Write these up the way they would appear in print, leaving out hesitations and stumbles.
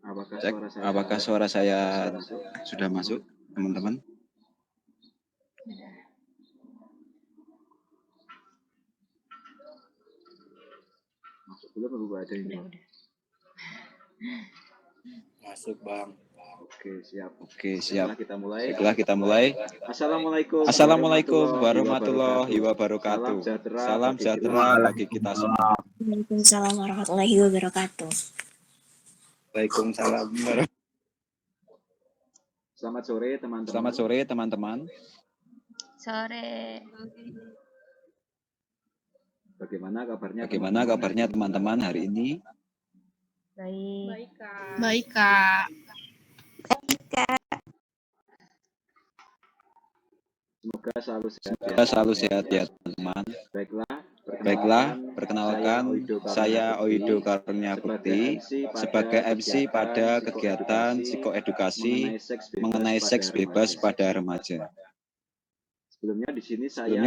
Cek, apakah suara saya sudah masuk, teman-teman? Masuk belum Ibu ada ini? Udah. Masuk, Bang. Oke, siap. Siap. Baiklah kita mulai. Assalamualaikum warahmatullahi wabarakatuh. Salam sejahtera bagi kita semua. Waalaikumsalam warahmatullahi wabarakatuh. Waalaikumsalam. Selamat sore teman-teman. Selamat sore, teman-teman. Sore. Bagaimana kabarnya teman-teman hari ini? Baik. Baik, Kak. Semoga selalu sehat. Semoga selalu sehat ya, teman-teman. Baiklah, perkenalkan saya Oido Karunia Bukti sebagai MC pada kegiatan psikoedukasi mengenai seks bebas pada remaja. Sebelumnya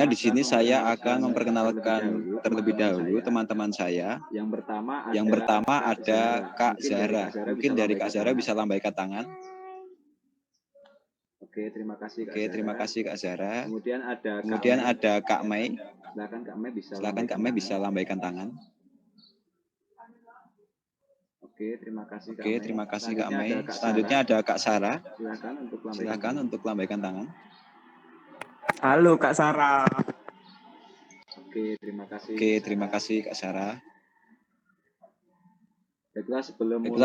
di sini saya akan memperkenalkan terlebih dahulu teman-teman saya. Yang pertama ada Kak Zahra. Mungkin dari Kak Zahra bisa lambaikan tangan. Oke, terima kasih Kak Zahra. Kemudian ada Kak Mei. Silakan Kak Mei bisa lambaikan tangan. Oke, terima kasih Kak Mei. Selanjutnya ada Kak Sarah. Silakan untuk lambaikan tangan. Halo, Kak Sarah. Oke, terima kasih Kak Sarah. Baiklah,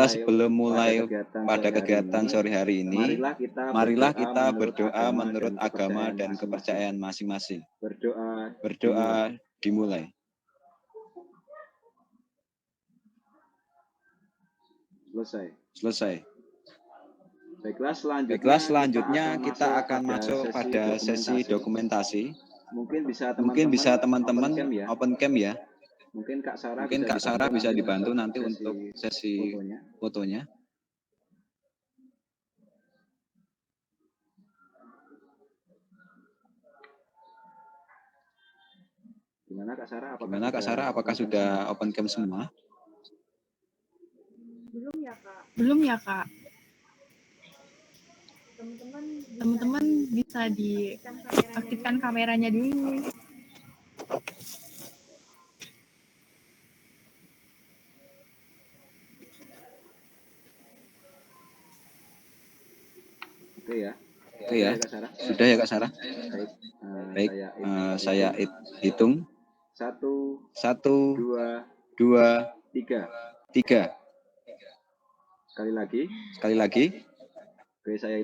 sebelum mulai pada kegiatan sore hari ini, marilah kita berdoa menurut agama dan kepercayaan masing-masing. Berdoa dimulai. Selesai. Baiklah, selanjutnya kita akan masuk pada sesi dokumentasi. Mungkin bisa teman-teman open cam ya. Mungkin Kak Sarah bisa dibantu nanti untuk sesi fotonya. Gimana Kak Sarah? Apakah sudah open cam semua? Belum ya, Kak. Teman-teman bisa diaktifkan kameranya dulu. Oke ya. Sudah ya Kak Sarah? Baik, saya hitung. 1, 2, 3. 3. Sekali lagi. Oke, saya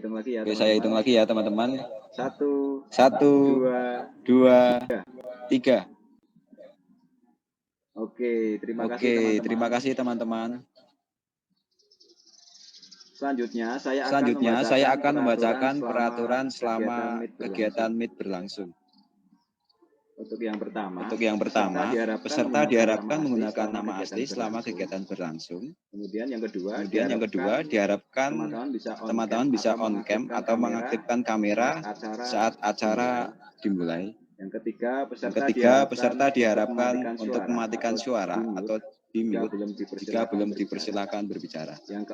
hitung lagi ya, teman-teman. 1, 2, 3. Oke, terima kasih teman-teman. Selanjutnya saya akan membacakan peraturan selama kegiatan MIT berlangsung. Untuk yang pertama, peserta diharapkan menggunakan nama asli selama kegiatan berlangsung. Kemudian yang kedua, diharapkan teman-teman bisa on cam atau mengaktifkan kamera saat acara dimulai. Yang ketiga, peserta diharapkan untuk mematikan suara atau di-mute jika belum dipersilakan berbicara. Yang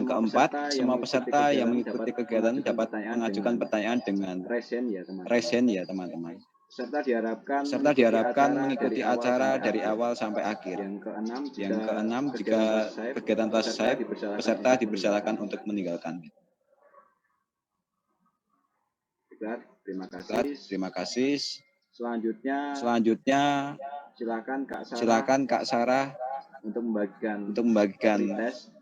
keempat, semua peserta yang mengikuti kegiatan dapat mengajukan pertanyaan dengan resen ya teman-teman. Peserta diharapkan mengikuti acara dari awal sampai akhir. Yang keenam, jika kegiatan telah selesai, peserta dipersilakan untuk meninggalkan. Terima kasih. Selanjutnya, silakan Kak Sarah untuk membagikan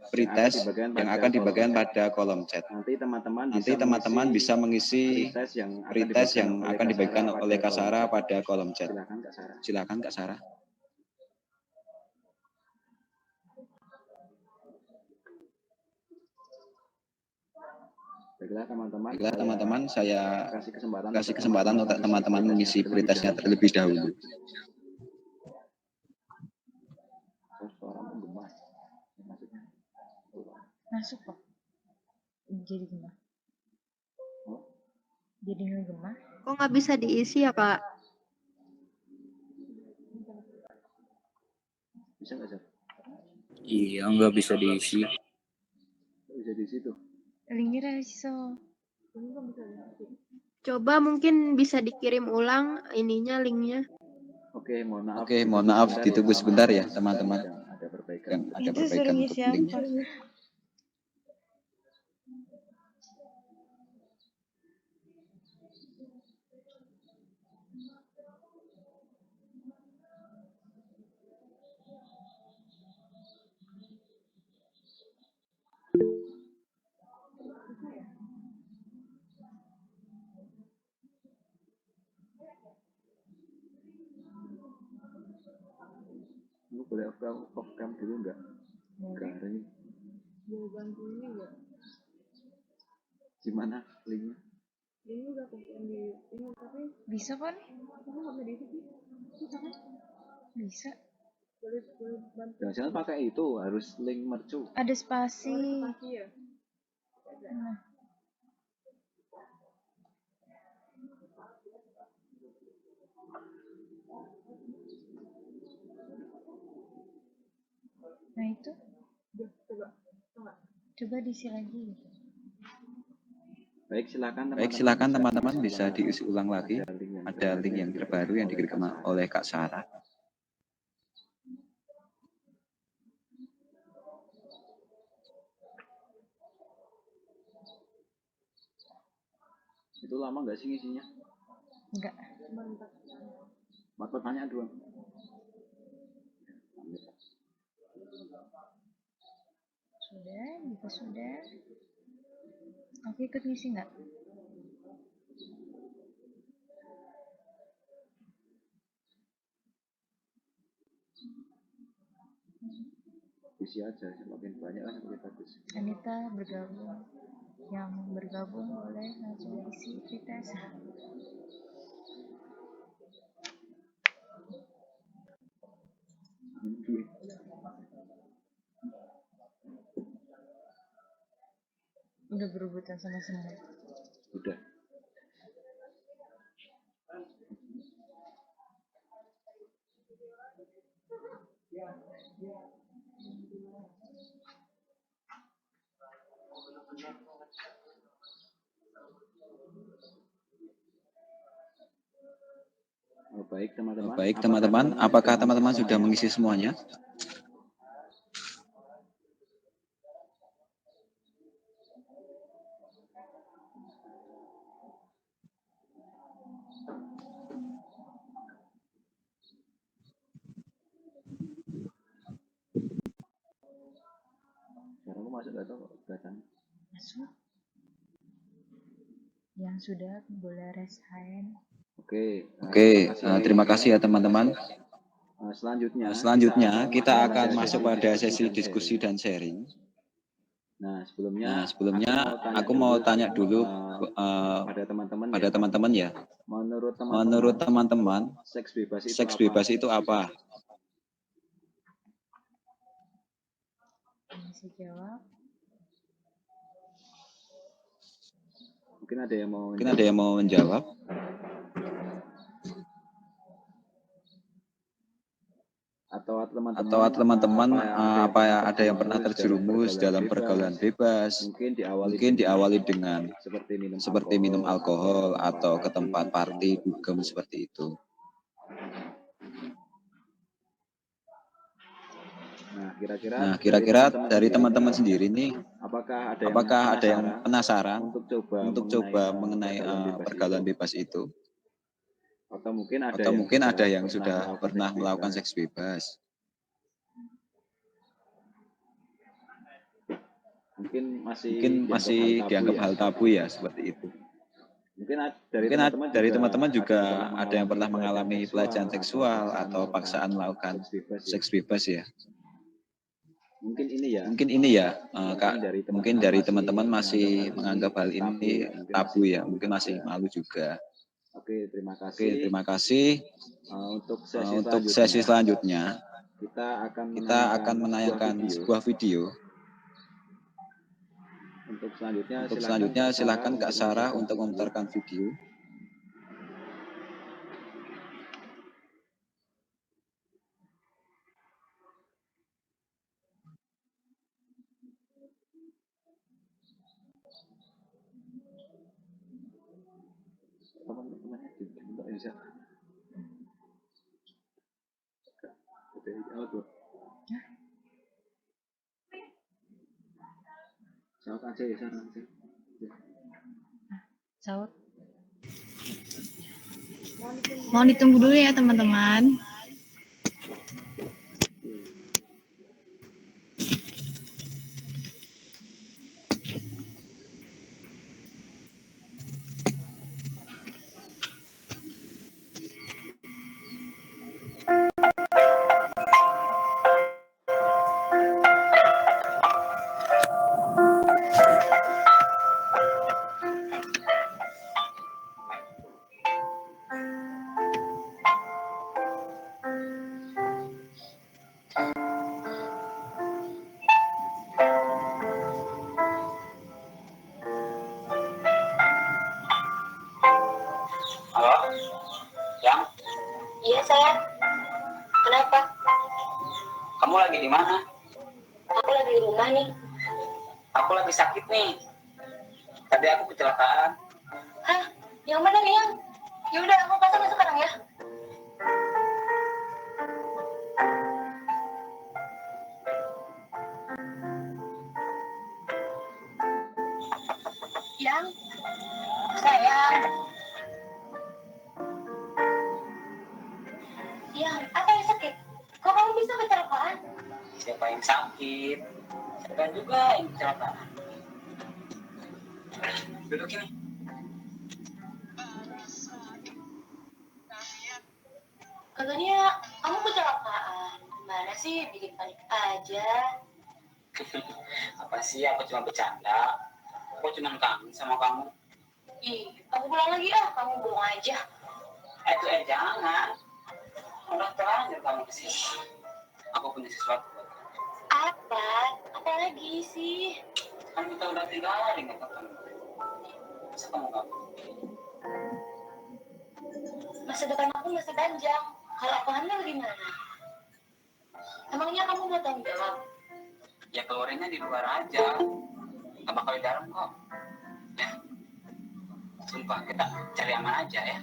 pretest yang akan dibagikan pada kolom chat. Nanti teman-teman bisa mengisi pretest yang akan dibagikan oleh Kak Sarah pada kolom chat. Silakan Kak Sarah. Baiklah teman-teman, saya kasih kesempatan untuk teman-teman mengisi pretestnya terlebih dahulu. Masuk kok. Jadi gimana? Jadi ngegema? Kok nggak bisa diisi ya, Kak? Bisa nggak, Sir? Iya, nggak bisa diisi. situ. Linknya iso. Coba mungkin bisa dikirim ulang ininya linknya. Oke, mohon maaf ditunggu sebentar ya teman-teman. Ada perbaikan. Yang ada Itu perbaikan suruhnya untuk siapa? linknya. Lu boleh off cam dulu nggak? Garing. Mau bantuin nggak? Gimana linknya? Ini udah konten di ini tapi Bisa kan? aku nggak bisa diisi sih. Bisa kan? Bisa. Boleh bantu. Jangan pakai itu, harus link mercu. Ada spasi. Pasti ya. Nah, nah itu. Coba diisi lagi. Baik, Baik, silakan teman-teman bisa diisi ulang lagi. Ada link yang terbaru yang diberikan oleh Kak Sarah. Itu lama nggak sih ngisinya? Enggak. 4 pertanyaan doang. Sudah, jika sudah. Aku ikut ngisi nggak? Isi aja, semakin banyak kan semakin bagus. Anita bergabung. Yang bergabung boleh langsung isi kita. Udah berebutan sama semua. Udah. Baik teman-teman, apakah teman-teman sudah mengisi semuanya? Sekarang aku masuk nggak tahu kelihatan. Masuk. Yang sudah boleh raise hand. Oke, Terima kasih ya teman-teman. Selanjutnya Kita akan masuk pada sesi diskusi dan sharing. Nah, Nah, sebelumnya aku mau tanya dulu pada teman-teman ya. Menurut teman-teman, seks bebas itu apa? Masih jawab. Mungkin ada yang mau menjawab? Atau Atau teman-teman ada yang pernah terjerumus dalam pergaulan bebas? Mungkin diawali dengan seperti minum alkohol atau ke tempat party dugem seperti itu. Nah, kira-kira dari teman-teman sendiri nih, apakah ada yang penasaran untuk coba mengenai pergaulan bebas itu? Atau mungkin ada yang sudah pernah melakukan seks bebas? mungkin Mungkin masih dianggap hal tabu ya, seperti itu. Mungkin Dari teman-teman juga ada yang pernah mengalami pelecehan seksual atau paksaan melakukan seks bebas ya. Mungkin ini ya, Kak. Mungkin dari teman-teman masih menganggap hal ini tabu ya. Mungkin masih malu juga. Oke, Terima kasih. Untuk sesi selanjutnya, kita akan menayangkan sebuah video. Untuk selanjutnya silakan Kak Sarah untuk memutarkan video. namanya untuk Indonesia. Auto. Saut aja ya sana aja. Saud. Mohon ditunggu dulu ya teman-teman. Halo? Yang? Iya sayang. Kenapa? Kamu lagi di mana? Aku lagi di rumah nih. Aku lagi sakit nih. Tadi aku kecelakaan. Hah? Yang mana nih yang? Ya udah aku pasang sekarang ya. Yang? Sayang. Yang, apa yang sakit? Kok kamu bisa kecelakaan? Siapa yang sakit? Siapa juga yang kecelakaan? Duduk ini. Katanya kamu kecelakaan. Gimana sih? Bikin panik aja. Apa sih? Aku cuma bercanda. Aku cuma kangen sama kamu. Ih, aku pulang lagi ah. Kamu bohong aja. Jangan. Udah terlanjur kamu kesini. Aku punya sesuatu buat kamu. Apa? Apa lagi sih? Kan kita udah 3 hari nggak ketemu. Masa kamu nggak mau? Masa depan aku masih panjang. Kalau aku hamil gimana? Emangnya kamu mau tanggung jawab? Ya keluarinnya di luar aja. Nggak bakal di dalam kok. Ya. Sumpah, kita cari aman aja ya.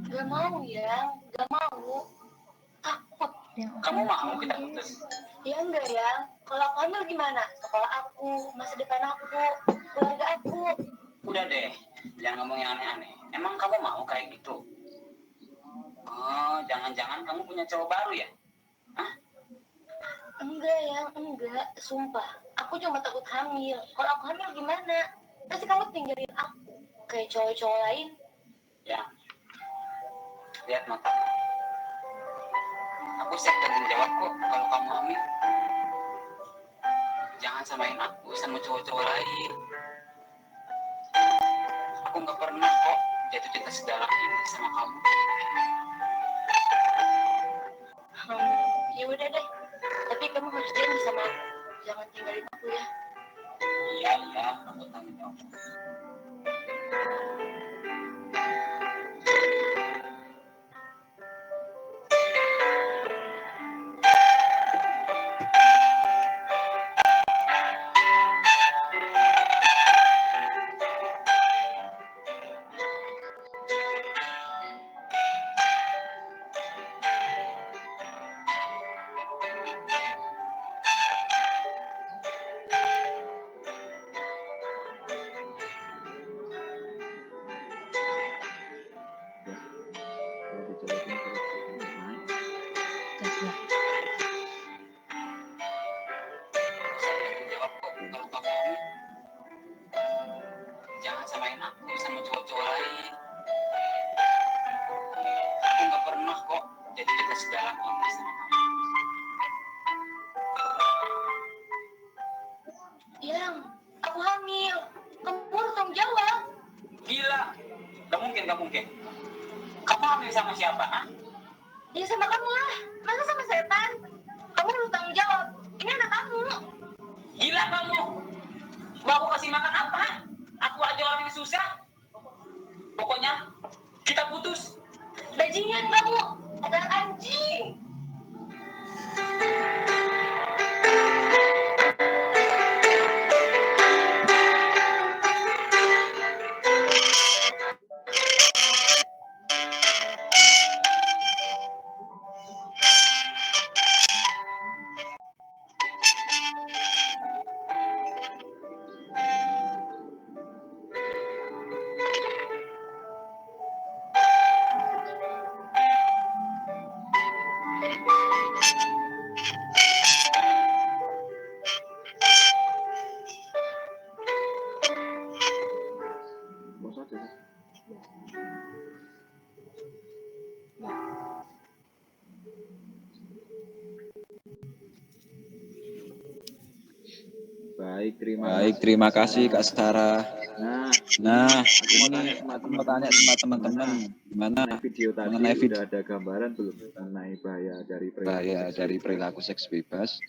Gak mau ya, gak mau. Takut. Kamu mau kita putus? Ya enggak ya. Kalau aku hamil gimana? Sekolah aku, masa depan aku, keluarga aku. Udah deh, jangan ngomong yang aneh-aneh. Emang kamu mau kayak gitu? Oh, jangan-jangan kamu punya cowok baru ya? Hah? Enggak ya, enggak. Sumpah, aku cuma takut hamil. Kalau aku hamil gimana? Pasti kamu tinggalin aku. Kayak cowok-cowok lain. Ya, lihat mata. Aku siap tanggung jawab kok kalau kamu hamil. Jangan samain aku sama cowok-cowok lain. Aku nggak pernah kok jatuh cinta sedalam ini sama kamu. Ya udah deh. Tapi kamu harus janji sama aku. Jangan tinggalin aku ya. Iya, aku tanggung jawab. Jangan samain aku sama cowok-cowok lain. Aku nggak pernah kok jatuh cinta sedalam ini sama kamu. Yang, aku hamil. Kamu harus tanggung jawab. Gila, gak mungkin. Kamu hamil sama siapa? Hah? Ya sama kamu lah. Masa sama setan? Kamu harus tanggung jawab. Ini anak kamu. Gila kamu. Mau aku kasih makan apa? Aku aja orang yang susah. Pokoknya kita putus. Bajingan kamu. Ada anjing. Baik, terima kasih Kak Sarah. Nah, ini aku mau tanya sama teman-teman gimana mengenai video Sudah ada gambaran belum mengenai bahaya dari perilaku seks bebas?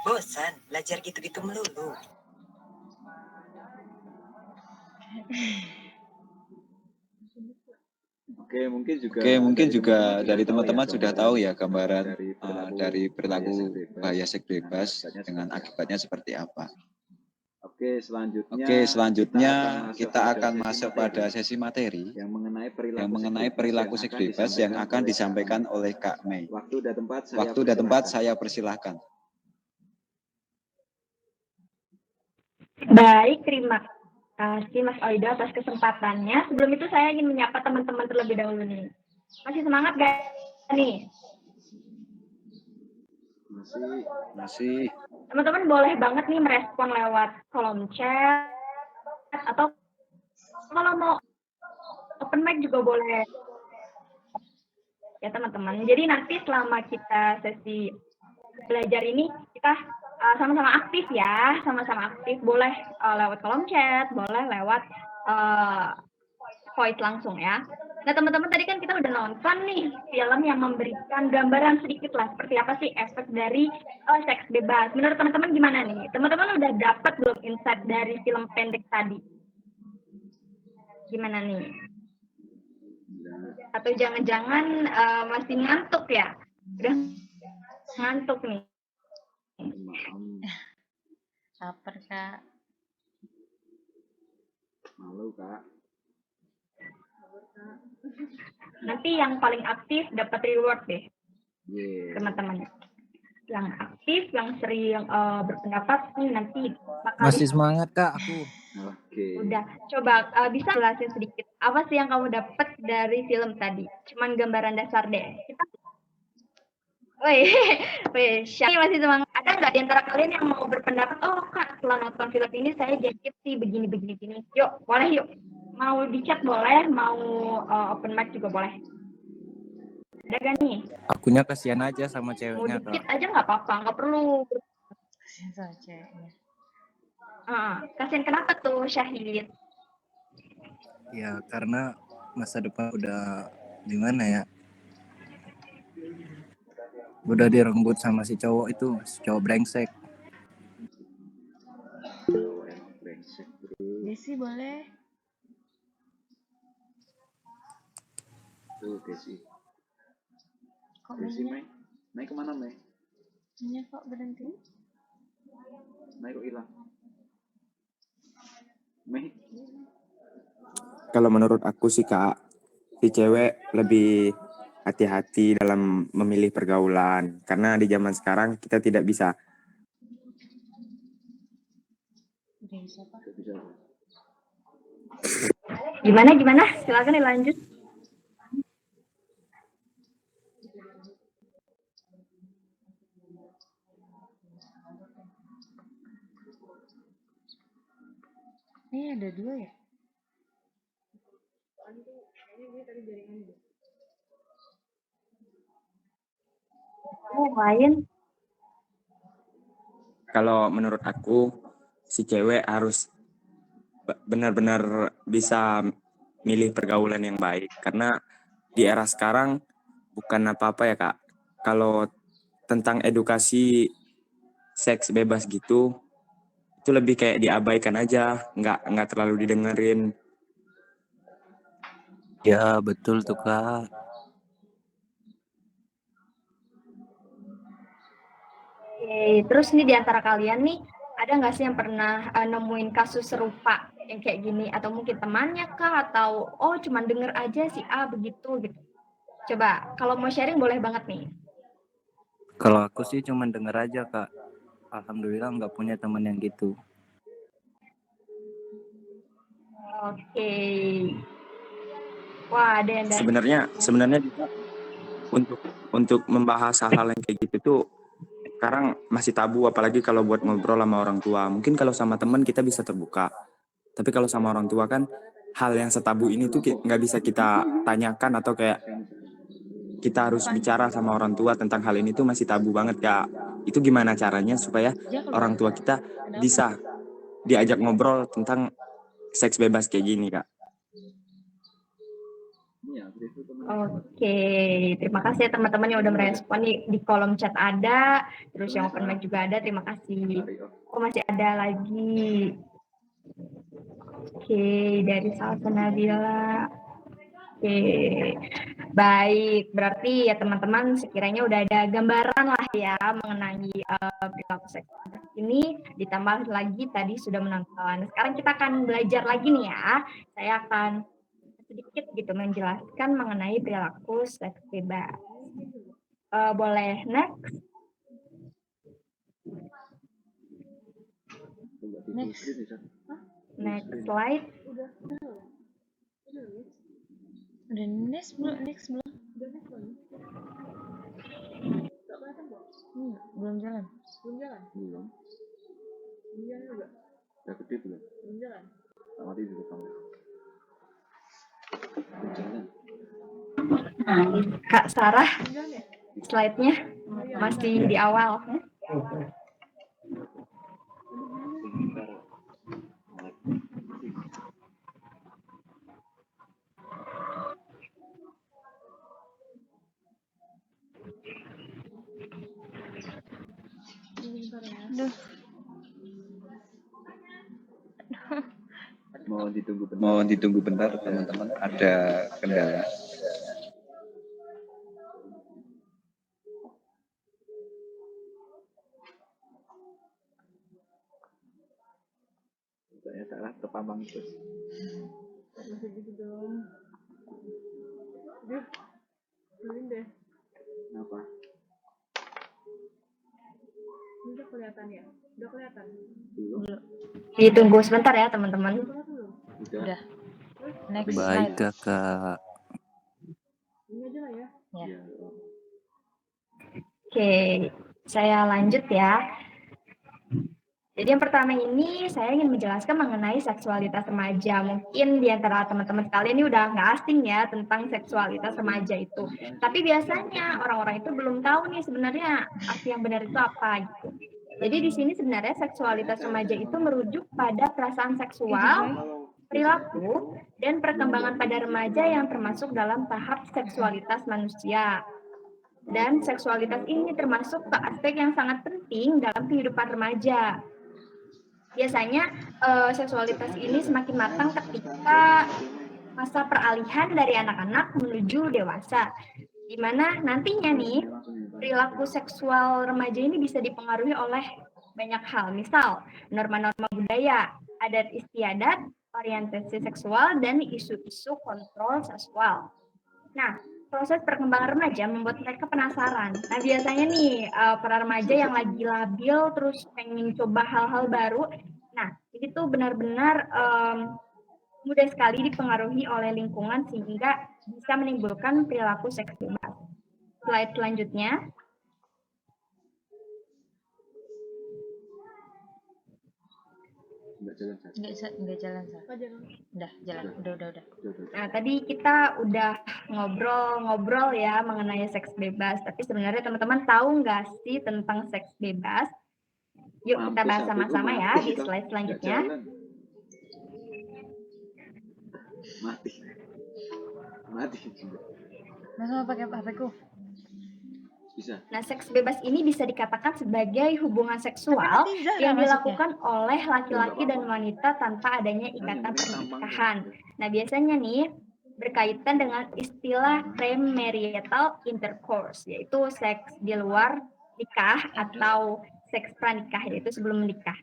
Bosan belajar gitu-gitu melulu. Oke, mungkin juga dari teman-teman sudah tahu ya gambaran dari perilaku bahaya seks bebas dengan akibatnya seperti apa. Oke, selanjutnya kita akan masuk pada sesi materi yang yang mengenai perilaku seks bebas yang akan disampaikan oleh Kak Mei. Waktu dan tempat saya persilahkan. Baik, terima kasih Mas Oido atas kesempatannya. Sebelum itu saya ingin menyapa teman-teman terlebih dahulu nih. Masih semangat gak nih? Masih. Teman-teman boleh banget nih merespon lewat kolom chat atau kalau mau open mic juga boleh. Ya teman-teman. Jadi nanti selama kita sesi belajar ini kita sama-sama aktif ya, sama-sama aktif. Boleh lewat kolom chat, boleh lewat voice langsung ya. Nah teman-teman tadi kan kita udah nonton nih film yang memberikan gambaran sedikit lah seperti apa sih efek dari seks bebas. Menurut teman-teman gimana nih? Teman-teman udah dapat belum insight dari film pendek tadi? Gimana nih? Atau jangan-jangan masih ngantuk ya? Udah ngantuk nih. Lapar, Kak. Malu, Kak. Nanti yang paling aktif dapat reward deh. Teman-teman. Yang aktif, yang sering berpendapat nih nanti bakal masih semangat Kak aku. Oke. Udah, coba bisa jelasin sedikit apa sih yang kamu dapat dari film tadi? Cuman gambaran dasar deh. Kita Syahri masih semangat. Ada nggak di antara kalian yang mau berpendapat, oh Kak, setelah nonton film ini saya jadi sih begini. Yuk, boleh yuk. Mau di chat boleh, mau open mic juga boleh. Ada gak nih? Akunya kasihan aja sama Mau ceweknya dikit Kak. aja nggak apa-apa, nggak perlu. Sama ceweknya. Kasihan kenapa tuh Syahid? Ya karena masa depan udah gimana ya? Udah direnggut sama si cowok itu, si cowok brengsek. Desi boleh? Tuh, Desi. Kok Desi, Mei? Mei kemana, Mei? Mei kok berhenti? Mei kok hilang? Mei? Kalau menurut aku sih Kak, si cewek lebih hati-hati dalam memilih pergaulan. Karena di zaman sekarang kita tidak bisa. Gimana? Silakan dilanjut. Ini ada 2 ya? Lain. Kalau menurut aku, si cewek harus benar-benar bisa milih pergaulan yang baik. Karena di era sekarang bukan apa-apa ya Kak. Kalau tentang edukasi seks bebas gitu, itu lebih kayak diabaikan aja, nggak terlalu didengerin. Ya betul tuh Kak. Terus nih di antara kalian nih, ada nggak sih yang pernah nemuin kasus serupa yang kayak gini? Atau mungkin temannya kah? Atau cuman denger aja si A begitu gitu. Coba, kalau mau sharing boleh banget nih. Kalau aku sih cuman denger aja Kak. Alhamdulillah nggak punya teman yang gitu. Oke. Wah, ada yang dari... Sebenarnya untuk membahas hal-hal yang kayak gitu tuh sekarang masih tabu, apalagi kalau buat ngobrol sama orang tua. Mungkin kalau sama teman kita bisa terbuka. Tapi kalau sama orang tua kan hal yang setabu ini tuh nggak bisa kita tanyakan atau kayak kita harus bicara sama orang tua tentang hal ini tuh masih tabu banget Kak. Itu gimana caranya supaya orang tua kita bisa diajak ngobrol tentang seks bebas kayak gini Kak? Oke, terima kasih ya teman-teman yang udah merespon di kolom chat ada, terus yang open mic juga ada, terima kasih. Oh masih ada lagi. Oke, dari Salsa Nabila. Oke, baik. Berarti ya teman-teman sekiranya udah ada gambaran lah ya mengenai perilaku seks ini. Ditambah lagi tadi sudah menonton. Sekarang kita akan belajar lagi nih ya. Saya akan sedikit gitu menjelaskan mengenai perilaku seks bebas. Boleh next? Next slide. Udah next belum? Belum jalan. Belum juga. Udah gede belum? Belum jalan. Mati juga kamu. Kak Sarah, slide-nya masih di awal. Aduh. Mohon ditunggu bentar teman-teman, ada kendala. Saya salah terpambang terus. Masih gitu dong. Belum deh. Kenapa? Ini udah kelihatan ya? Udah kelihatan? Belum. Ditunggu sebentar ya teman-teman. Udah. Next Baik slide. Kakak. Ini aja lah ya. Ya. Oke, saya lanjut ya. Jadi yang pertama ini saya ingin menjelaskan mengenai seksualitas remaja. Mungkin di antara teman-teman sekalian ini udah nggak asing ya tentang seksualitas remaja itu. Tapi biasanya orang-orang itu belum tahu nih sebenarnya arti yang benar itu apa gitu. Jadi di sini sebenarnya seksualitas remaja itu merujuk pada perasaan seksual, perilaku, dan perkembangan pada remaja yang termasuk dalam tahap seksualitas manusia. Dan seksualitas ini termasuk ke aspek yang sangat penting dalam kehidupan remaja. Biasanya seksualitas ini semakin matang ketika masa peralihan dari anak-anak menuju dewasa, di mana nantinya nih perilaku seksual remaja ini bisa dipengaruhi oleh banyak hal, misal norma-norma budaya, adat istiadat, orientasi seksual, dan isu-isu kontrol seksual. Nah, proses perkembangan remaja membuat mereka penasaran. Nah, biasanya nih para remaja yang lagi labil terus pengen coba hal-hal baru. Nah, ini tuh benar-benar mudah sekali dipengaruhi oleh lingkungan sehingga bisa menimbulkan perilaku seks bebas. Slide selanjutnya. Enggak jalan. Udah jalan. Udah. Nah, tadi kita udah ngobrol ya mengenai seks bebas. Tapi sebenarnya teman-teman tahu nggak sih tentang seks bebas? Yuk kita bahas sama-sama ya di slide selanjutnya. Mati. Masa pakai HP-ku? Bisa. Nah, seks bebas ini bisa dikatakan sebagai hubungan seksual yang dilakukan oleh laki-laki dan wanita tanpa adanya ikatan pernikahan. Nah, biasanya nih berkaitan dengan istilah premarital intercourse, yaitu seks di luar nikah atau seks pranikah, yaitu sebelum menikah.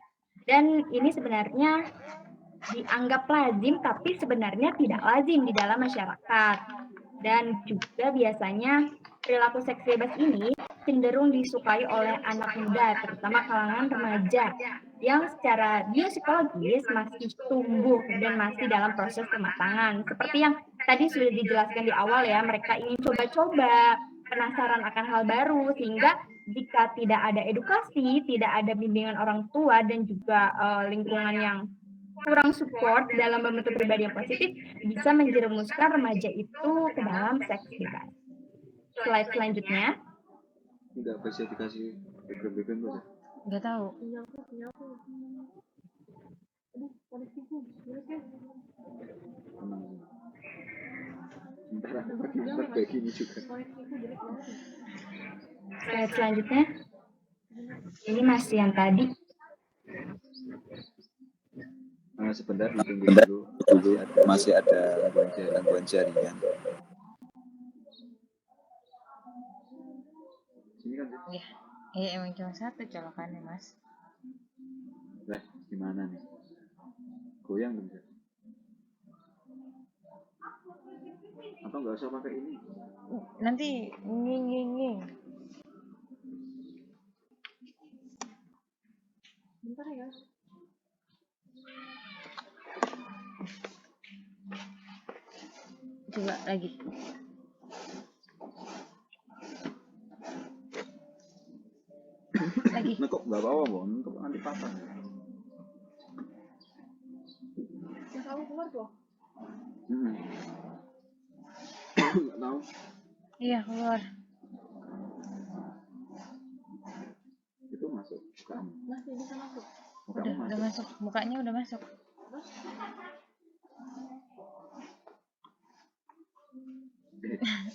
Dan ini sebenarnya dianggap lazim, tapi sebenarnya tidak lazim di dalam masyarakat. Dan juga biasanya perilaku seks bebas ini cenderung disukai oleh anak muda, terutama kalangan remaja, yang secara biopsikologis masih tumbuh dan masih dalam proses kematangan. Seperti yang tadi sudah dijelaskan di awal ya, mereka ingin coba-coba, penasaran akan hal baru, sehingga jika tidak ada edukasi, tidak ada bimbingan orang tua, dan juga lingkungan yang kurang support dalam membentuk pribadi yang positif bisa menjerumuskan remaja itu ke dalam seks bebas. Slide selanjutnya. Enggak bisa dikasih background tuh. Nggak tahu. Sebentar aku pakai back ini juga. Slide selanjutnya. Ini masih yang tadi. Sebentar ditunggu dulu. Masih ada gangguan jaringan. Sini kan? Iya, emang cuma satu colokannya, Mas. Lah, gimana nih? Goyang bisa? Atau nggak usah pakai ini? Nanti nging. Bentar ya. Coba lagi. Lagi. Nah, kok nggak apa-apa, Bon? Untuk nanti patah. Yang kamu keluar tuh? Nggak tahu. Iya, keluar. Itu masuk kamu. Masih bisa masuk. Udah masuk. Mukanya udah masuk.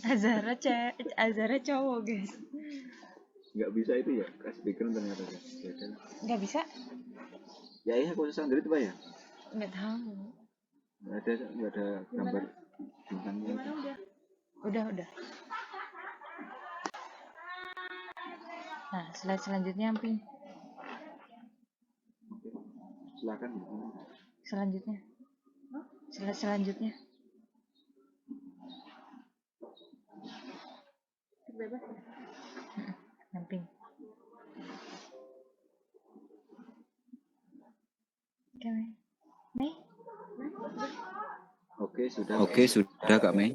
Azara cowok, guys. Nggak bisa itu ya, kasih background ternyata ya. Nggak bisa? Ya iya, aku sendiri tuh ya. Nggak tahu. Nggak ada gambar bintangnya. Udah. Nah, slide selanjutnya, Amping. Oke. Silakan. Selanjutnya. Slide selanjutnya. Bebas. Amping. Oke, Mei. Oke, sudah Kak Mei.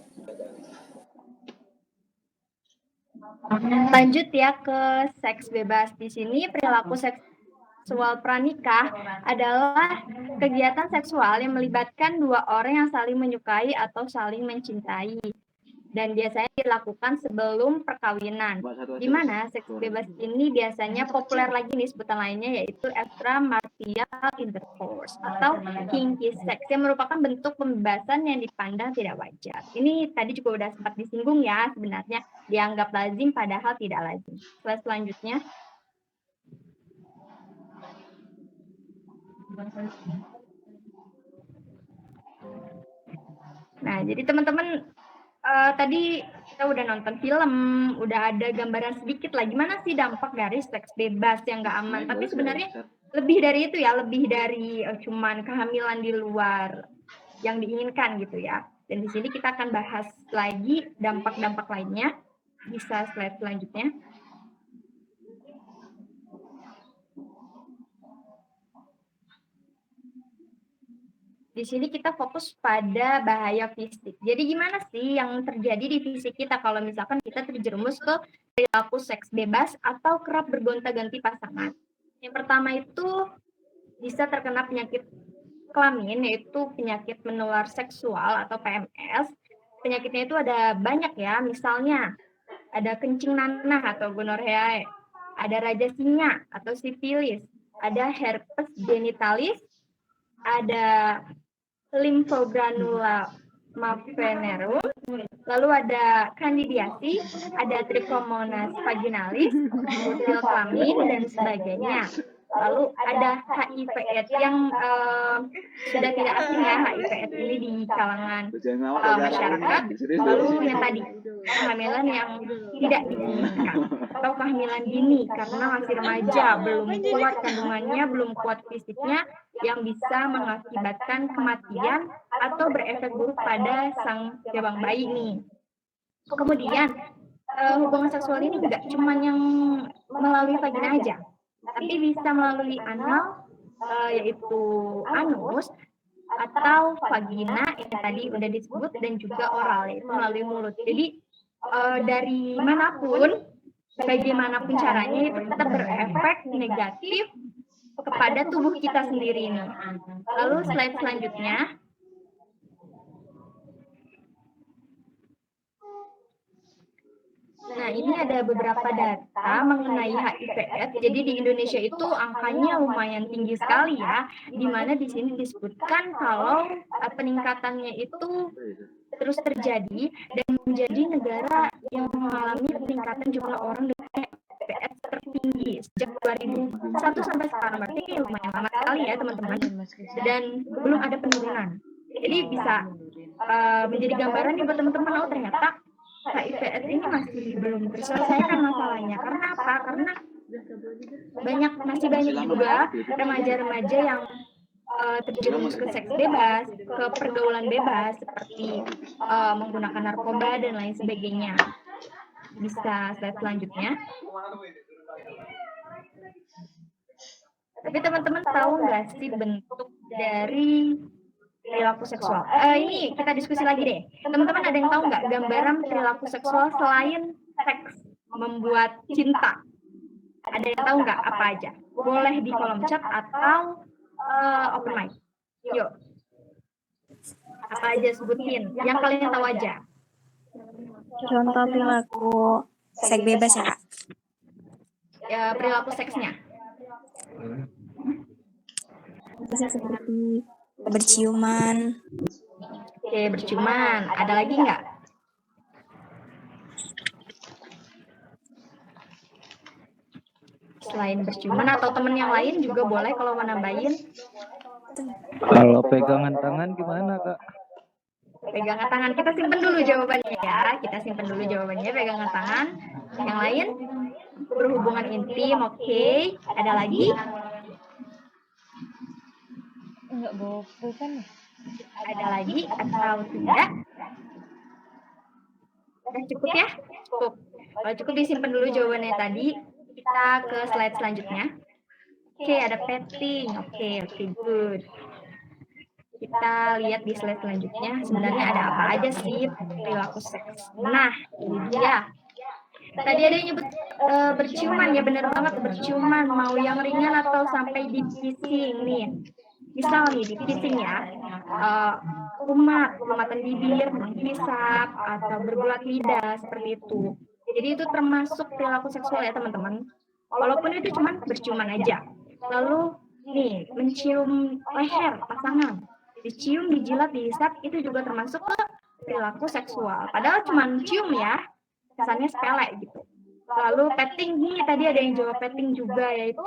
Lanjut ya ke seks bebas. Di sini perilaku seksual pranikah adalah kegiatan seksual yang melibatkan dua orang yang saling menyukai atau saling mencintai. Dan biasanya dilakukan sebelum perkawinan. Di mana seks bebas ini biasanya populer lagi nih sebutan lainnya, yaitu extramarital intercourse atau kinky sex, yang merupakan bentuk pembebasan yang dipandang tidak wajar. Ini tadi juga udah sempat disinggung ya, sebenarnya dianggap lazim padahal tidak lazim. Slide selanjutnya. Nah, jadi teman-teman, tadi kita udah nonton film, udah ada gambaran sedikit lah gimana sih dampak dari seks bebas yang nggak aman. Tapi sebenarnya lebih dari itu ya, lebih dari cuman kehamilan di luar yang diinginkan gitu ya. Dan di sini kita akan bahas lagi dampak-dampak lainnya. Bisa slide selanjutnya. Di sini kita fokus pada bahaya fisik. Jadi gimana sih yang terjadi di fisik kita kalau misalkan kita terjerumus ke perilaku seks bebas atau kerap bergonta-ganti pasangan? Yang pertama itu bisa terkena penyakit kelamin, yaitu penyakit menular seksual atau PMS. Penyakitnya itu ada banyak ya, misalnya ada kencing nanah atau gonorrhea, ada raja singa atau sifilis, ada herpes genitalis, ada lymphogranuloma venerum, lalu ada kandidiasi, ada trichomonas vaginalis, butil kelamin, dan sebagainya. Lalu ada HIV/AIDS yang sudah tidak asing ya, HIV/AIDS ini di kalangan masyarakat. Lalu yang tadi, kehamilan yang tidak diinginkan atau kehamilan dini karena masih remaja, belum kuat kandungannya, belum kuat fisiknya, yang bisa mengakibatkan kematian atau berefek buruk pada sang jabang bayi nih. Kemudian hubungan seksual ini juga cuma yang melalui vagina aja, tapi bisa melalui anal, yaitu anus, atau vagina yang tadi udah disebut, dan juga oral, yaitu melalui mulut. Jadi dari manapun, bagaimanapun caranya itu tetap berefek negatif kepada tubuh kita sendiri ini. Lalu slide selanjutnya. Nah, ini ada beberapa data mengenai HIV/AIDS. Jadi di Indonesia itu angkanya lumayan tinggi sekali ya, di mana di sini disebutkan kalau peningkatannya itu terus terjadi dan menjadi negara yang mengalami peningkatan jumlah orang dengan HIV/AIDS tertinggi sejak 2001 sampai sekarang. Berarti lumayan lama sekali ya teman-teman. Dan belum ada penurunan. Jadi bisa menjadi gambaran nih buat teman-teman, oh ternyata HIV/AIDS ini masih belum terselesaikan masalahnya. Karena apa? Karena masih banyak juga remaja-remaja yang terjerumus ke seks bebas, ke pergaulan bebas seperti menggunakan narkoba dan lain sebagainya. Bisa slide selanjutnya. Tapi teman-teman tahu nggak sih bentuk dari perilaku seksual? Ini kita diskusi lagi deh. Teman-teman ada yang tahu nggak gambaran perilaku seksual selain seks membuat cinta? Ada yang tahu nggak apa aja? Boleh di kolom chat atau open mic. Yuk. Apa aja sebutin? Yang kalian tahu aja. Contoh perilaku seks bebas ya, Kak? Ya, perilaku seksnya. Bisa seperti berciuman. Oke, berciuman. Ada lagi nggak? Selain berciuman atau temen yang lain juga boleh kalau mau nambahin. Kalau pegangan tangan gimana, Kak? Pegangan tangan, kita simpen dulu jawabannya ya. Kita simpen dulu jawabannya, pegangan tangan. Yang lain, berhubungan intim, oke. Ada lagi? Enggak bawa pulpen ya? Ada lagi atau tidak? Udah cukup ya? Cukup. Kalau cukup disimpan dulu jawabannya tadi. Kita ke slide selanjutnya. Oke, ada petting. Oke, good. Kita lihat di slide selanjutnya. Sebenarnya ada apa aja sih perilaku seks? Nah, ini dia. Tadi ada yang nyebut berciuman, ya benar banget berciuman. Mau yang ringan atau sampai di kissing nih. Misal nih di kissing ya, umatan bibir, menghisap, atau bergulat lidah, seperti itu. Jadi itu termasuk perilaku seksual ya teman-teman. Walaupun itu cuma berciuman aja. Lalu nih, mencium leher pasangan. Dicium, dijilat, dihisap, itu juga termasuk ke perilaku seksual. Padahal cuma cium ya, kesannya sepele gitu. Lalu petting, nih tadi ada yang jawab petting juga, yaitu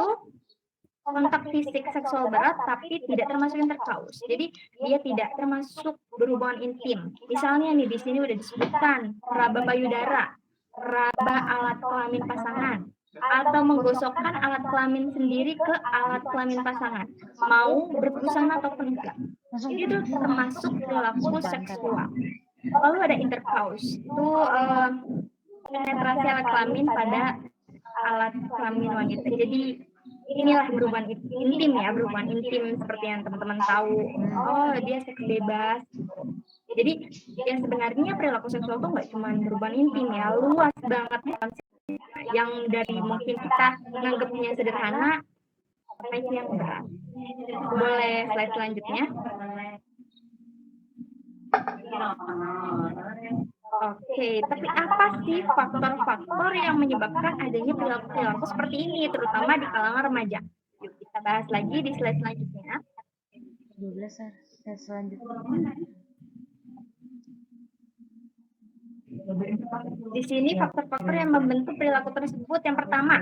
kontak fisik seksual berat tapi tidak termasuk intercourse. Jadi dia tidak termasuk berhubungan intim. Misalnya nih di sini udah disebutkan raba payudara, raba alat kelamin pasangan, atau menggosokkan alat kelamin sendiri ke alat kelamin pasangan, mau berbusana ataupun enggak. Jadi itu termasuk perilaku seksual. Lalu ada intercourse, itu penetrasi alat kelamin pada alat kelamin wanita. Jadi inilah berhubungan intim ya, berhubungan intim seperti yang teman-teman tahu. Oh, dia seks bebas. Jadi yang sebenarnya perilaku seksual itu nggak cuma berhubungan intim ya, luas banget yang dari mungkin kita menganggapnya sederhana sampai yang berat. Boleh slide selanjutnya. Oke, tapi apa sih faktor-faktor yang menyebabkan adanya perilaku seperti ini, terutama di kalangan remaja? Yuk kita bahas lagi di slide selanjutnya. 12 slide selanjutnya. Di sini faktor-faktor yang membentuk perilaku tersebut, yang pertama,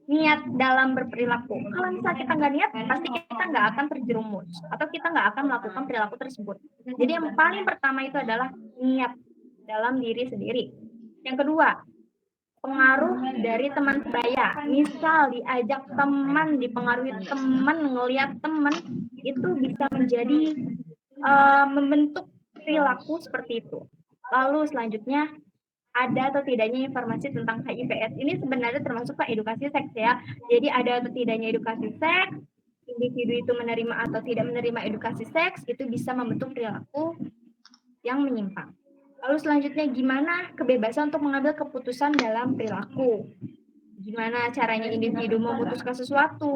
niat dalam berperilaku. Kalau misalnya kita nggak niat, pasti kita nggak akan terjerumus atau kita nggak akan melakukan perilaku tersebut. Jadi yang paling pertama itu adalah niat dalam diri sendiri. Yang kedua, pengaruh dari teman sebaya. Misal diajak teman, dipengaruhi teman, ngelihat teman, itu bisa menjadi membentuk perilaku seperti itu. Lalu selanjutnya, ada atau tidaknya informasi tentang HIV/AIDS. Ini sebenarnya termasuk ke edukasi seks ya. Jadi ada atau tidaknya edukasi seks, individu itu menerima atau tidak menerima edukasi seks, itu bisa membentuk perilaku yang menyimpang. Lalu selanjutnya, gimana kebebasan untuk mengambil keputusan dalam perilaku? Gimana caranya individu memutuskan sesuatu?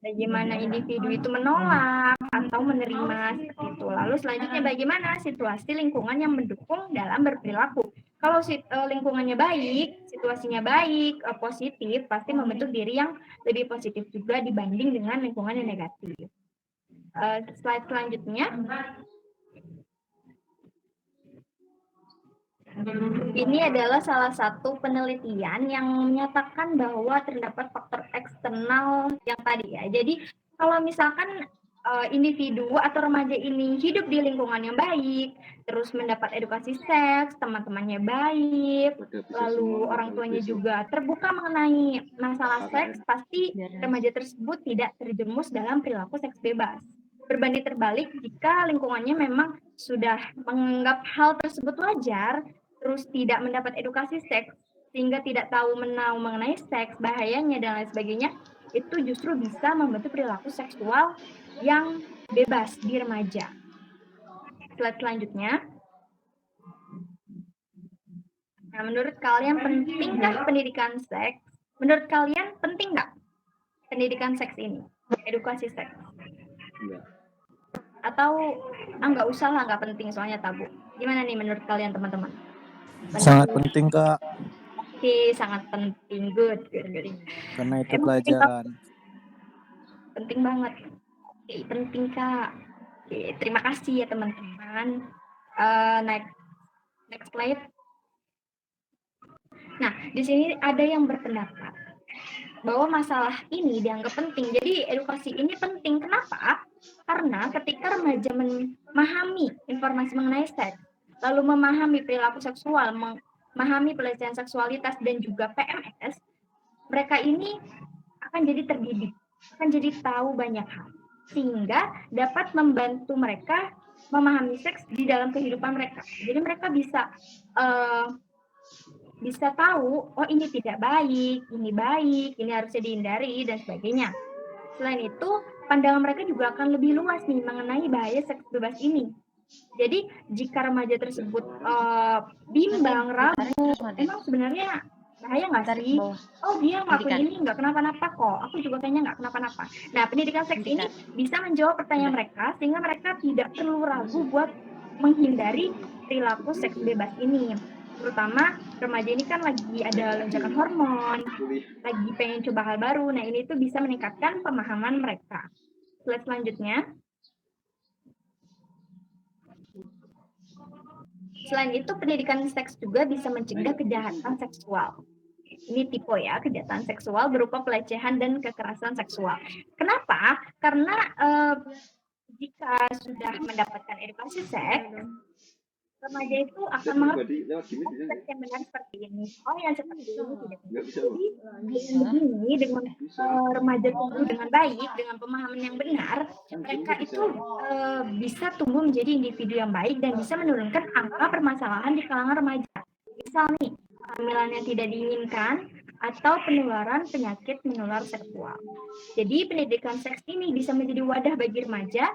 bagaimana individu itu menolak atau menerima seperti itu. Lalu selanjutnya bagaimana situasi lingkungan yang mendukung dalam berperilaku. Kalau lingkungannya baik, situasinya baik, positif, pasti membentuk diri yang lebih positif juga dibanding dengan lingkungan yang negatif. Slide selanjutnya. Ini adalah salah satu penelitian yang menyatakan bahwa terdapat faktor eksternal yang tadi ya. Jadi kalau misalkan individu atau remaja ini hidup di lingkungan yang baik, terus mendapat edukasi seks, teman-temannya baik, lalu orang tuanya juga terbuka mengenai masalah seks, pasti remaja tersebut tidak terjerumus dalam perilaku seks bebas. Berbanding terbalik, jika lingkungannya memang sudah menganggap hal tersebut wajar, terus tidak mendapat edukasi seks, sehingga tidak tahu mengenai seks, bahayanya, dan lain sebagainya, itu justru bisa membentuk perilaku seksual yang bebas di remaja. Slide selanjutnya. Nah, menurut kalian pentingkah pendidikan seks? Menurut kalian penting nggak pendidikan seks ini? Edukasi seks? Enggak. Atau nggak usah lah, nggak penting soalnya tabu. Gimana nih menurut kalian teman-teman? Sangat penting, Kak. Oke, sangat penting. Good. Karena itu pelajaran. Penting banget. Oke, penting, Kak. Oke, terima kasih ya teman-teman. Next slide. Nah, di sini ada yang berpendapat bahwa masalah ini dianggap penting. Jadi edukasi ini penting. Kenapa? Karena ketika remaja memahami informasi mengenai seks, lalu memahami perilaku seksual, memahami pelecehan seksualitas dan juga PMS, mereka ini akan jadi terdidik, akan jadi tahu banyak hal, sehingga dapat membantu mereka memahami seks di dalam kehidupan mereka. Jadi mereka bisa tahu, oh ini tidak baik, ini harusnya dihindari, dan sebagainya. Selain itu, pandangan mereka juga akan lebih luas nih mengenai bahaya seks bebas ini. Jadi jika remaja tersebut bimbang, ragu, emang sebenarnya bahaya nggak sih? Oh dia ngelakuin ini nggak kenapa-napa kok, aku juga kayaknya nggak kenapa-napa. Nah, pendidikan seks ini bisa menjawab pertanyaan mereka, sehingga mereka tidak perlu ragu buat menghindari perilaku seks bebas ini. Terutama remaja ini kan lagi ada lonjakan hormon, lagi pengen coba hal baru. Nah, ini tuh bisa meningkatkan pemahaman mereka. Slide selanjutnya. Selain itu, pendidikan seks juga bisa mencegah kejahatan seksual. Ini tipe ya, kejahatan seksual berupa pelecehan dan kekerasan seksual. Kenapa? Karena jika sudah mendapatkan edukasi seks, remaja itu akan mengerti seks yang benar seperti ini. Oh, yang seperti ini tidak. Jadi begini dengan remaja tumbuh dengan baik, dengan pemahaman yang benar, mereka itu bisa tumbuh menjadi individu yang baik dan bisa menurunkan angka permasalahan di kalangan remaja. Misal nih, kehamilan yang tidak diinginkan atau penularan penyakit menular seksual. Jadi pendidikan seks ini bisa menjadi wadah bagi remaja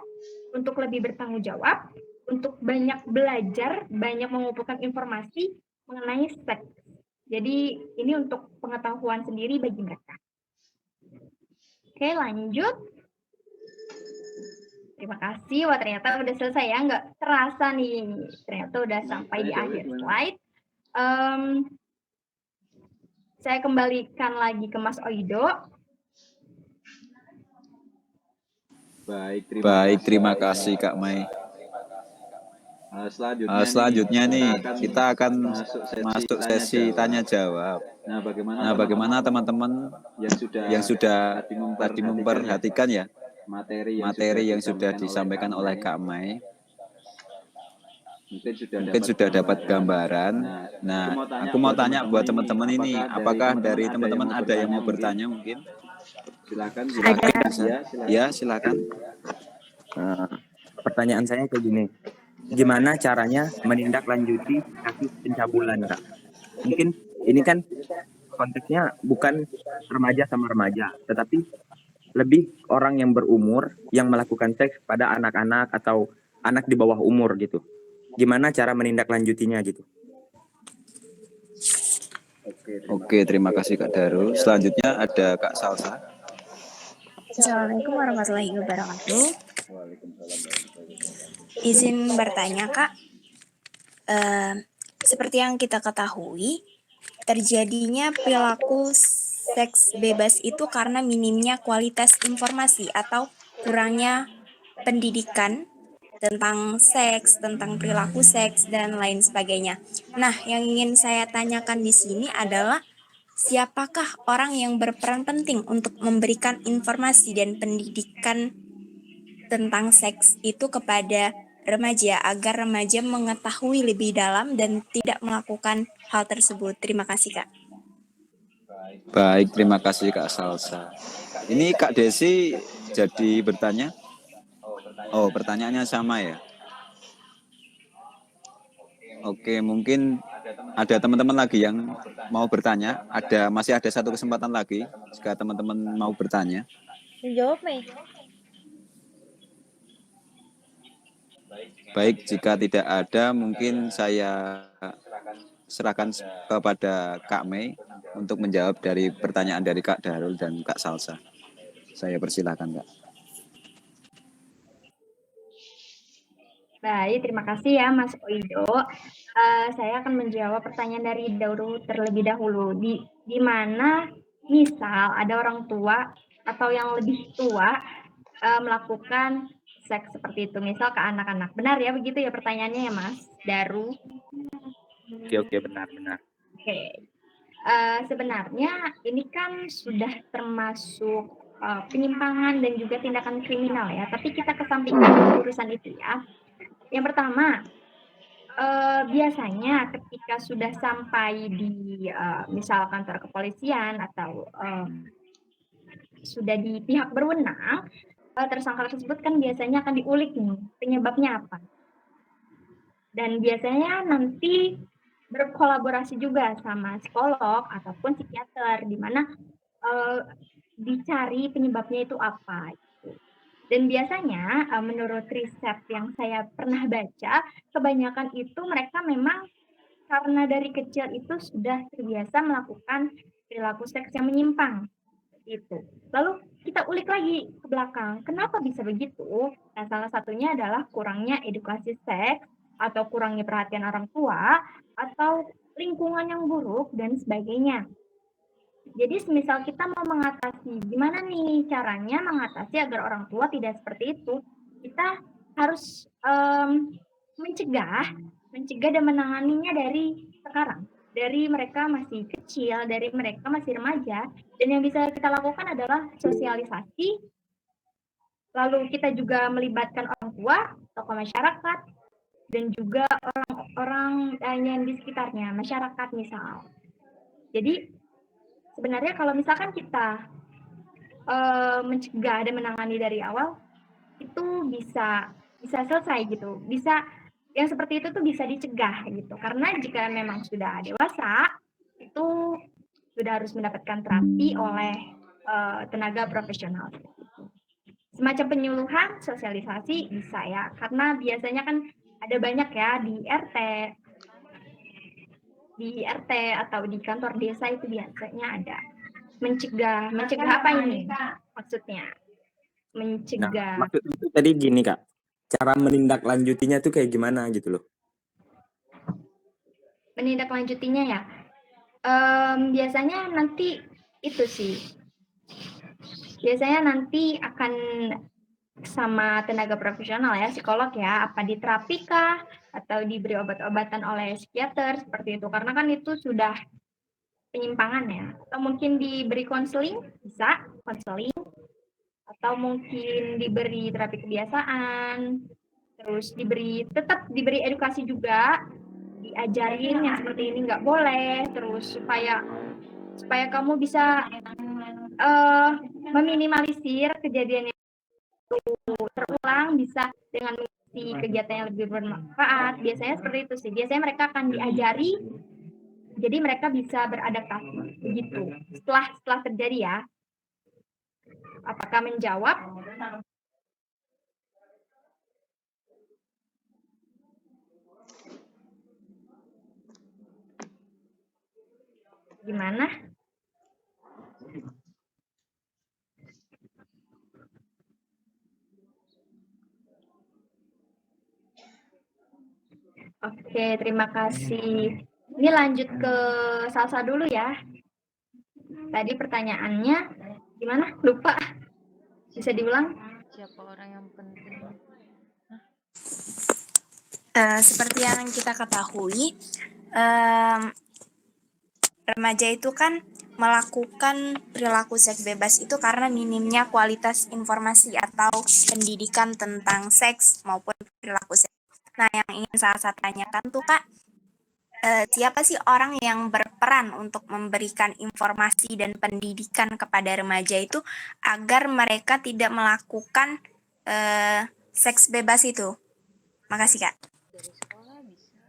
untuk lebih bertanggung jawab, untuk banyak belajar, banyak mengumpulkan informasi mengenai seks. Jadi ini untuk pengetahuan sendiri bagi mereka. Oke, lanjut. Terima kasih. Wah, ternyata udah selesai ya. Nggak terasa nih. Ternyata udah sampai di akhir slide. Saya kembalikan lagi ke Mas Oido. Baik, terima kasih Kak Mai. Selanjutnya nih kita akan masuk sesi tanya jawab. Nah, bagaimana teman-teman yang sudah tadi memperhatikan ya materi yang sudah disampaikan oleh Kak Mai? Mungkin sudah dapat gambaran. Nah, aku mau tanya buat teman-teman ini, apakah dari teman-teman ada yang mau bertanya mungkin? Silakan. Ya, silakan. Pertanyaan saya kayak gini. Gimana caranya menindaklanjuti kasus pencabulan, Kak? Mungkin ini kan konteksnya bukan remaja sama remaja, tetapi lebih orang yang berumur yang melakukan seks pada anak-anak atau anak di bawah umur gitu. Gimana cara menindaklanjutinya gitu? Oke, terima kasih Kak Daru. Selanjutnya ada Kak Salsa. Assalamualaikum warahmatullahi wabarakatuh. Izin bertanya, Kak. Seperti yang kita ketahui, terjadinya perilaku seks bebas itu karena minimnya kualitas informasi atau kurangnya pendidikan tentang seks, tentang perilaku seks, dan lain sebagainya. Nah, yang ingin saya tanyakan di sini adalah siapakah orang yang berperan penting untuk memberikan informasi dan pendidikan tentang seks itu kepada remaja agar remaja mengetahui lebih dalam dan tidak melakukan hal tersebut. Terima kasih, Kak. Baik, terima kasih Kak Salsa. Ini Kak Desi jadi bertanya? Oh, pertanyaannya sama ya? Oke, mungkin ada teman-teman lagi yang mau bertanya. Masih ada satu kesempatan lagi jika teman-teman mau bertanya. Menjawab, Mei. Baik, jika tidak ada, mungkin saya serahkan kepada Kak Mei untuk menjawab dari pertanyaan dari Kak Darul dan Kak Salsa. Saya persilakan, Kak. Baik, terima kasih ya Mas Oido. Saya akan menjawab pertanyaan dari Dauru terlebih dahulu. Di mana misal ada orang tua atau yang lebih tua melakukan seks seperti itu, misal ke anak-anak. Benar ya begitu ya pertanyaannya ya Mas Daru? Oke, benar. Oke. Sebenarnya ini kan sudah termasuk penyimpangan dan juga tindakan kriminal ya. Tapi kita kesampingkan urusan itu ya. Yang pertama, biasanya ketika sudah sampai di misal kantor kepolisian atau sudah di pihak berwenang, tersangka tersebut kan biasanya akan diulik nih penyebabnya apa. Dan biasanya nanti berkolaborasi juga sama psikolog ataupun psikiater, di mana dicari penyebabnya itu apa. Dan biasanya menurut riset yang saya pernah baca, kebanyakan itu mereka memang karena dari kecil itu sudah terbiasa melakukan perilaku seks yang menyimpang. Itu. Lalu kita ulik lagi ke belakang, kenapa bisa begitu? Nah, salah satunya adalah kurangnya edukasi seks, atau kurangnya perhatian orang tua, atau lingkungan yang buruk, dan sebagainya. Jadi semisal kita mau mengatasi, gimana nih caranya mengatasi agar orang tua tidak seperti itu? Kita harus mencegah dan menanganinya dari sekarang. Dari mereka masih kecil, dari mereka masih remaja. Dan yang bisa kita lakukan adalah sosialisasi. Lalu kita juga melibatkan orang tua, tokoh masyarakat, dan juga orang-orang yang di sekitarnya, masyarakat misal. Jadi sebenarnya kalau misalkan kita mencegah dan menangani dari awal, itu bisa selesai gitu. Bisa yang seperti itu tuh bisa dicegah gitu. Karena jika memang sudah dewasa, itu sudah harus mendapatkan terapi oleh tenaga profesional. Semacam penyuluhan, sosialisasi bisa ya. Karena biasanya kan ada banyak ya di RT atau di kantor desa itu biasanya ada mencegah apa ini maksudnya mencegah. Nah, maksud itu tadi gini Kak, cara menindaklanjutinya tuh kayak gimana gitu loh? Menindaklanjutinya ya, biasanya nanti itu sih, biasanya nanti akan sama tenaga profesional ya, psikolog ya, apa diterapi kah atau diberi obat-obatan oleh psikiater seperti itu, karena kan itu sudah penyimpangan ya, atau mungkin diberi konseling, bisa konseling, atau mungkin diberi terapi kebiasaan, terus tetap diberi edukasi juga, diajarin yang seperti ini nggak boleh, terus supaya kamu bisa meminimalisir kejadian itu terulang, bisa dengan mengisi kegiatan yang lebih bermanfaat. Biasanya seperti itu sih. Biasanya mereka akan diajari, jadi mereka bisa beradaptasi begitu. Setelah terjadi ya. Apakah menjawab? Gimana? Oke, terima kasih. Ini lanjut ke Salsa dulu ya. Tadi pertanyaannya gimana? Lupa. Bisa diulang? Siapa orang yang penting? Seperti yang kita ketahui, remaja itu kan melakukan perilaku seks bebas itu karena minimnya kualitas informasi atau pendidikan tentang seks maupun perilaku seks. Nah, yang ingin saya tanyakan tuh Kak, siapa sih orang yang berperan untuk memberikan informasi dan pendidikan kepada remaja itu agar mereka tidak melakukan seks bebas itu? Makasih Kak. Dari sekolah bisa.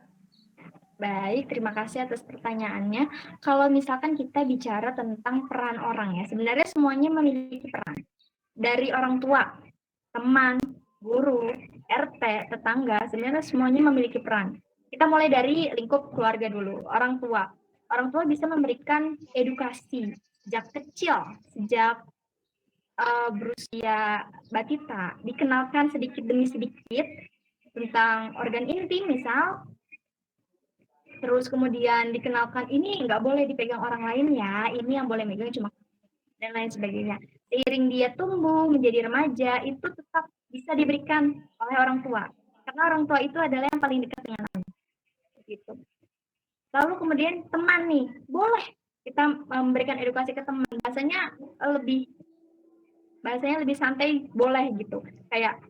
Baik, terima kasih atas pertanyaannya. Kalau misalkan kita bicara tentang peran orang ya, sebenarnya semuanya memiliki peran. Dari orang tua, teman, guru, RT, tetangga, sebenarnya semuanya memiliki peran. Kita mulai dari lingkup keluarga dulu, orang tua. Orang tua bisa memberikan edukasi sejak kecil, sejak berusia batita, dikenalkan sedikit demi sedikit tentang organ intim misal, terus kemudian dikenalkan ini nggak boleh dipegang orang lain ya, ini yang boleh megang cuma dan lain sebagainya. Seiring dia tumbuh menjadi remaja, itu tetap bisa diberikan oleh orang tua. Karena orang tua itu adalah yang paling dekat dengan anak. Gitu. Lalu kemudian teman nih, boleh kita memberikan edukasi ke teman. Bahasanya lebih santai, boleh gitu. Kayak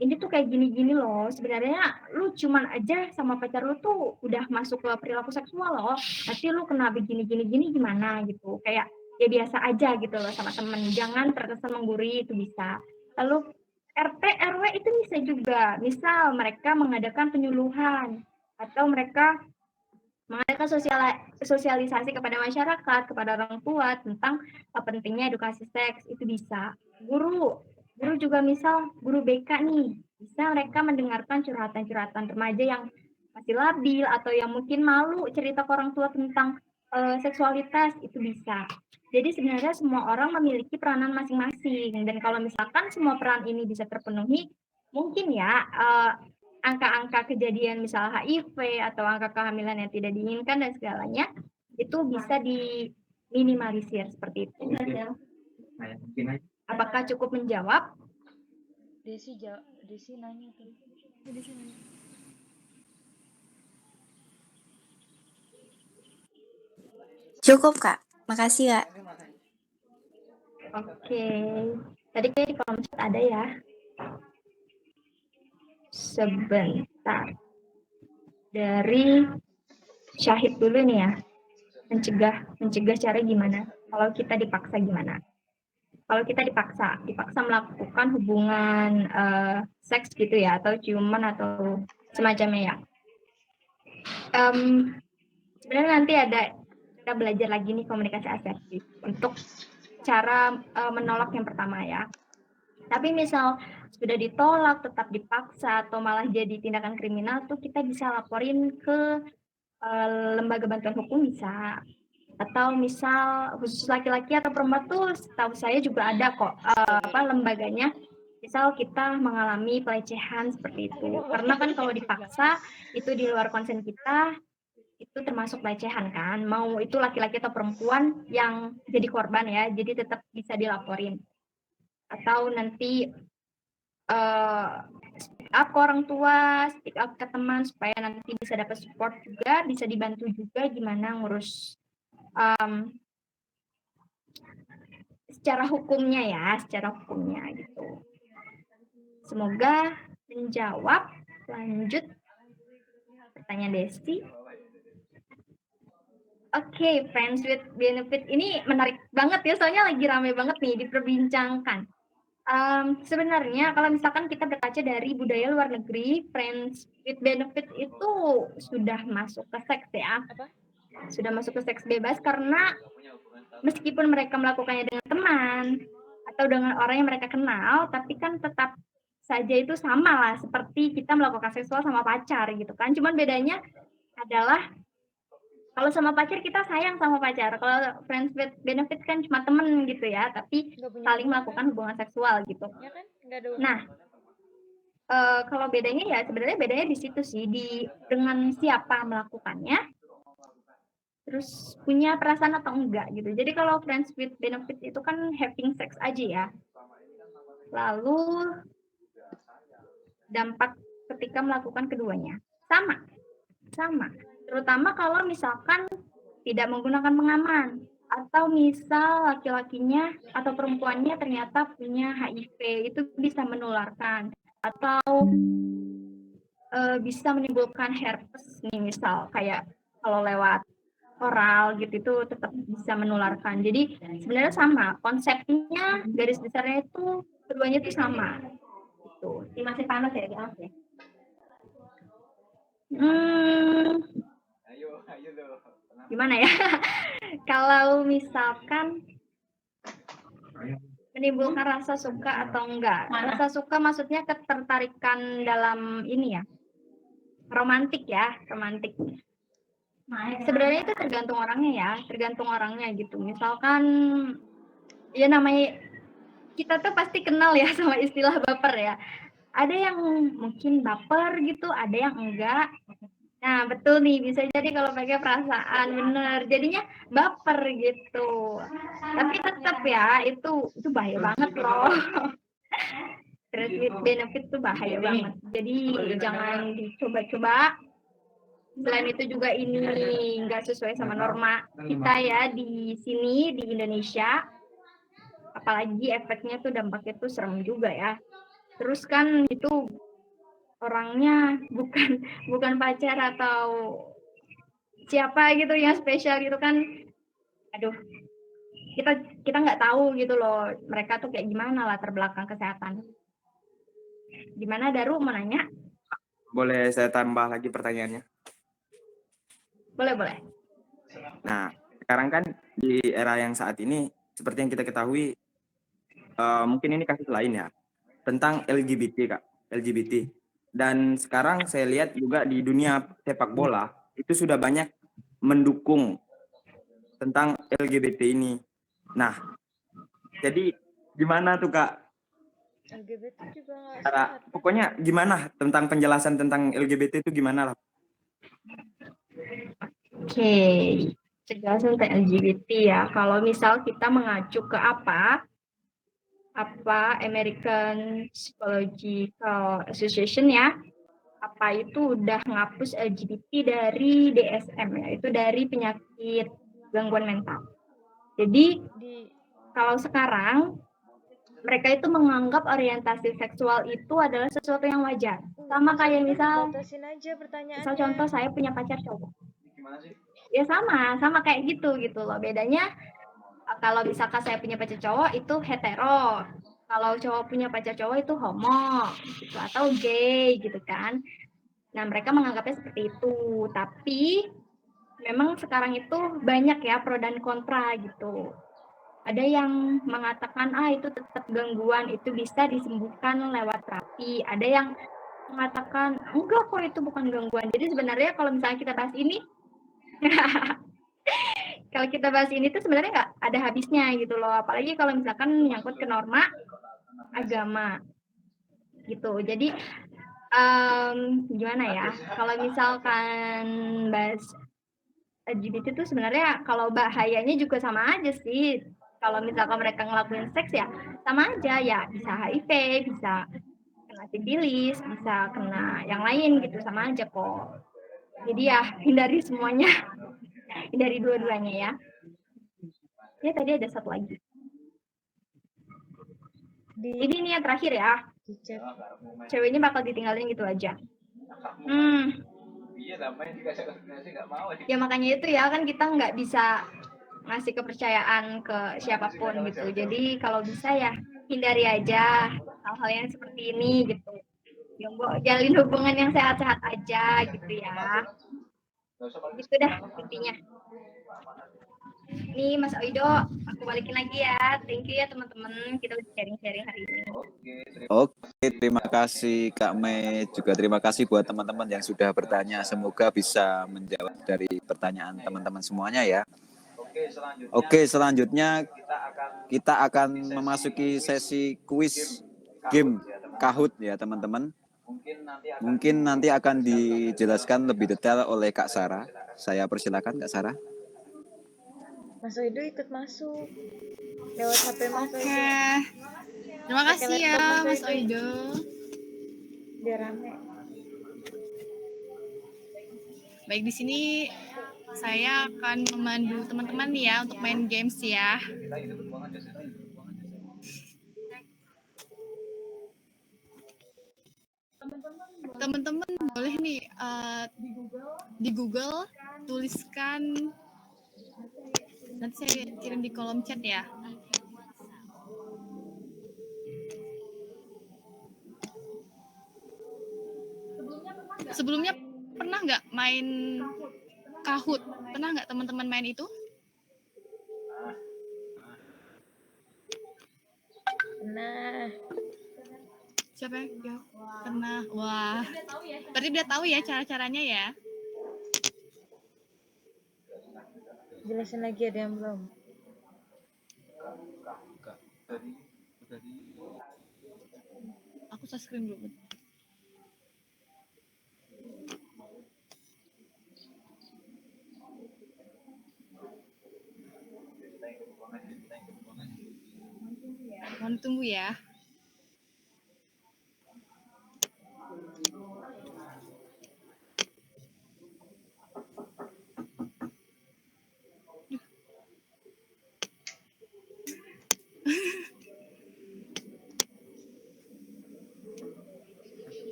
ini tuh kayak gini-gini loh, sebenarnya lu cuman aja sama pacar lu tuh udah masuk ke perilaku seksual loh, nanti lu kena begini-gini gimana gitu, kayak ya biasa aja gitu loh sama temen, jangan terkesan menggurui, itu bisa. Lalu RT RW itu bisa juga, misal mereka mengadakan penyuluhan atau mereka mengadakan sosialisasi kepada masyarakat, kepada orang tua tentang pentingnya edukasi seks, itu bisa. Guru juga misal guru BK nih, bisa mereka mendengarkan curhatan-curhatan remaja yang masih labil atau yang mungkin malu cerita ke orang tua tentang seksualitas, itu bisa. Jadi sebenarnya semua orang memiliki peranan masing-masing, dan kalau misalkan semua peran ini bisa terpenuhi, mungkin ya angka-angka kejadian misal HIV atau angka kehamilan yang tidak diinginkan dan segalanya itu bisa diminimalisir seperti itu. Apakah cukup menjawab? Desi nanya tuh. Cukup Kak, makasih Kak. Oke, tadi kayak di kolom chat ada ya. Sebentar. Dari Syahid dulu nih ya. Mencegah cara gimana? Kalau kita dipaksa gimana? Kalau kita dipaksa melakukan hubungan seks gitu ya, atau ciuman atau semacamnya ya. Sebenarnya nanti kita belajar lagi nih komunikasi asertif untuk cara menolak yang pertama ya. Tapi misal sudah ditolak, tetap dipaksa, atau malah jadi tindakan kriminal, tuh kita bisa laporin ke lembaga bantuan hukum bisa. Atau misal khusus laki-laki atau perempuan tuh setahu saya juga ada kok lembaganya. Misal kita mengalami pelecehan seperti itu. Karena kan kalau dipaksa itu di luar konsen kita, itu termasuk pelecehan kan. Mau itu laki-laki atau perempuan yang jadi korban ya, jadi tetap bisa dilaporin. Atau nanti speak up ke orang tua, speak up ke teman supaya nanti bisa dapat support juga, bisa dibantu juga gimana ngurus secara hukumnya gitu. Semoga menjawab. Lanjut pertanyaan Desi. Oke, friends with benefit ini menarik banget ya, soalnya lagi rame banget nih diperbincangkan. Sebenarnya kalau misalkan kita berkaca dari budaya luar negeri, friends with benefit itu sudah masuk ke seks ya. Sudah masuk ke seks bebas karena meskipun mereka melakukannya dengan teman atau dengan orang yang mereka kenal, tapi kan tetap saja itu sama lah seperti kita melakukan seksual sama pacar gitu kan. Cuman bedanya adalah kalau sama pacar kita sayang sama pacar, kalau friends with benefit kan cuma temen gitu ya, tapi saling melakukan hubungan seksual gitu. Nah, Kalau bedanya ya sebenarnya bedanya di situ sih, dengan siapa melakukannya, terus punya perasaan atau enggak gitu. Jadi kalau friends with benefit itu kan having sex aja ya. Lalu dampak ketika melakukan keduanya sama. Terutama kalau misalkan tidak menggunakan pengaman, atau misal laki-lakinya atau perempuannya ternyata punya HIV, itu bisa menularkan atau bisa menimbulkan herpes nih, misal kayak kalau lewat oral gitu itu tetap bisa menularkan. Jadi sebenarnya sama konsepnya, garis besarnya itu keduanya itu sama. Gitu. Ini masih panas ya, ya. Gimana ya? Kalau misalkan menimbulkan rasa suka atau enggak. Rasa suka maksudnya ketertarikan dalam ini ya. Romantik ya, romantik. Sebenarnya itu tergantung orangnya gitu. Misalkan ya namanya kita tuh pasti kenal ya sama istilah baper ya. Ada yang mungkin baper gitu, ada yang enggak. Nah, betul nih, bisa jadi kalau pakai perasaan, bener. Jadinya baper gitu. Tapi tetap ya, itu bahaya banget loh. Friends with benefit itu bahaya banget. Jadi jangan dicoba-coba. Selain itu juga ini nggak sesuai sama norma kita ya di sini, di Indonesia. Apalagi efeknya tuh, dampaknya tuh serem juga ya. Terus kan itu orangnya bukan pacar atau siapa gitu yang spesial gitu kan. Aduh, kita nggak tahu gitu loh mereka tuh kayak gimana latar belakang kesehatan. Gimana Daru mau nanya? Boleh saya tambah lagi pertanyaannya? Boleh. Nah, sekarang kan di era yang saat ini, seperti yang kita ketahui, mungkin ini kasus lain ya, tentang LGBT, Kak. LGBT. Dan sekarang saya lihat juga di dunia sepak bola, itu sudah banyak mendukung tentang LGBT ini. Nah, jadi gimana tuh, Kak? LGBT juga nggak sehat. Pokoknya gimana tentang penjelasan tentang LGBT itu gimana lah? Oke, penjelasan tentang LGBT ya. Kalau misal kita mengacu ke apa American Psychological Association ya, apa itu udah ngapus LGBT dari DSM ya, itu dari penyakit gangguan mental. Jadi kalau sekarang mereka itu menganggap orientasi seksual itu adalah sesuatu yang wajar. Sama kayak misal contoh saya punya pacar cowok. Ya sama kayak gitu loh. Bedanya kalau misalkan saya punya pacar cowok itu hetero. Kalau cowok punya pacar cowok itu homo gitu, atau gay gitu kan. Nah, mereka menganggapnya seperti itu. Tapi memang sekarang itu banyak ya pro dan kontra gitu. Ada yang mengatakan itu tetap gangguan, itu bisa disembuhkan lewat terapi. Ada yang mengatakan enggak kok, itu bukan gangguan. Jadi sebenarnya kalau misalnya kita bahas ini tuh sebenarnya nggak ada habisnya gitu loh. Apalagi kalau misalkan menyangkut ke norma agama gitu. Jadi gimana ya? Kalau misalkan bahas LGBT itu sebenarnya kalau bahayanya juga sama aja sih. Kalau misalkan mereka ngelakuin seks ya sama aja ya, bisa HIV, bisa kena sifilis, bisa kena yang lain gitu, sama aja kok. Jadi ya hindari semuanya, hindari dua-duanya ya. Ya tadi ada satu lagi. Jadi ini yang terakhir ya. Ceweknya bakal ditinggalin gitu aja. Ya makanya itu ya, kan kita nggak bisa ngasih kepercayaan ke siapapun gitu. Jadi kalau bisa ya hindari aja hal-hal yang seperti ini gitu. Ya jalin hubungan yang sehat-sehat aja gitu ya. Gitu dah intinya. Nih Mas Oido, aku balikin lagi ya. Thank you ya teman-teman, kita udah sharing-sharing hari ini. Oke, terima kasih Kak Mei. Juga terima kasih buat teman-teman yang sudah bertanya. Semoga bisa menjawab dari pertanyaan teman-teman semuanya ya. Oke, selanjutnya kita akan memasuki sesi kuis game Kahoot ya teman-teman. Mungkin nanti akan dijelaskan lebih detail oleh Kak Sarah. Saya persilakan Kak Sarah. Mas Oido ikut masuk lewat HP Mas Oke. Oido. Terima Pakai kasih ya laptop Mas Oido. biar rame. Baik, di sini saya akan memandu teman-teman nih ya untuk main games ya. Teman-teman boleh nih di Google tuliskan, nanti saya kirim di kolom chat ya. Sebelumnya pernah nggak main Kahoot? Pernah nggak teman-teman main itu? Nah, Siapa yang jawab? Pernah. Wah. Berarti udah tahu ya cara-caranya ya? jelasin lagi, ada yang belum? Aku share screen dulu. Mohon tunggu ya.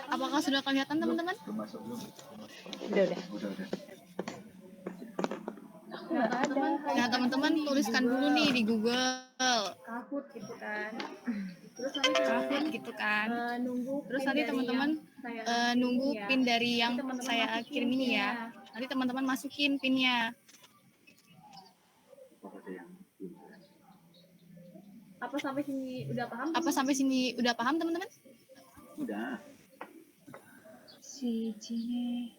Apakah sudah kelihatan teman-teman? Udah. Nah teman-teman tuliskan dulu nih di Google. Kahoot gitu kan. Kahoot gitu kan. Terus nanti teman-teman nunggu pin dari yang saya kirim ini ya. Nanti teman-teman masukin pinnya. Apa sampai sini udah paham? Apa sampai sini udah paham teman-teman? Udah. Si Cine.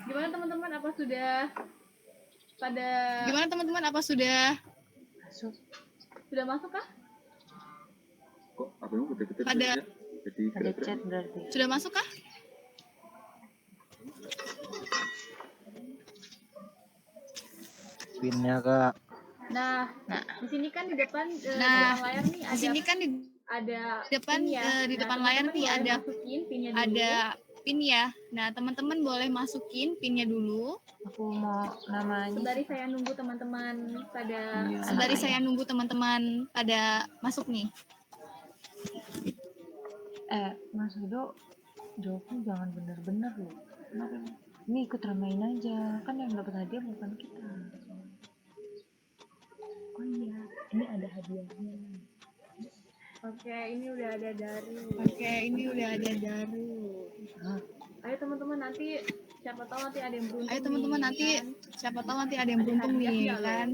Gimana teman-teman? Apa sudah pada? Gimana teman-teman? Apa sudah Masuk. Sudah masuk kah? Kok abang gede-gede Ada. Jadi Ada chat berarti. Sudah masuk kah? Pinnya Kak. Nah, di sini kan di depan Nah, depan layar nih di sini kan di ada depan pin ya. di Nah, depan layar teman-teman nih boleh ada masukin pinnya dulu. ada pin ya. Nah, teman-teman boleh masukin pinnya dulu. Aku mau namanya. Sembari saya nunggu teman-teman pada Sembari saya nunggu teman-teman pada masuk nih. Mas Oido, jawabnya jangan bener-bener loh. Ini ikut ramein aja. Kan yang dapat hadiah bukan kita. Oh iya, ini ada hadiahnya. Oke, ini udah ada Daru. Oke, ini udah ada Daru. Ayo teman-teman nanti siapa tahu nanti ada yang beruntung. Ayo teman-teman nih, nanti kan? siapa tahu nanti ada yang beruntung nih hadiahnya kan.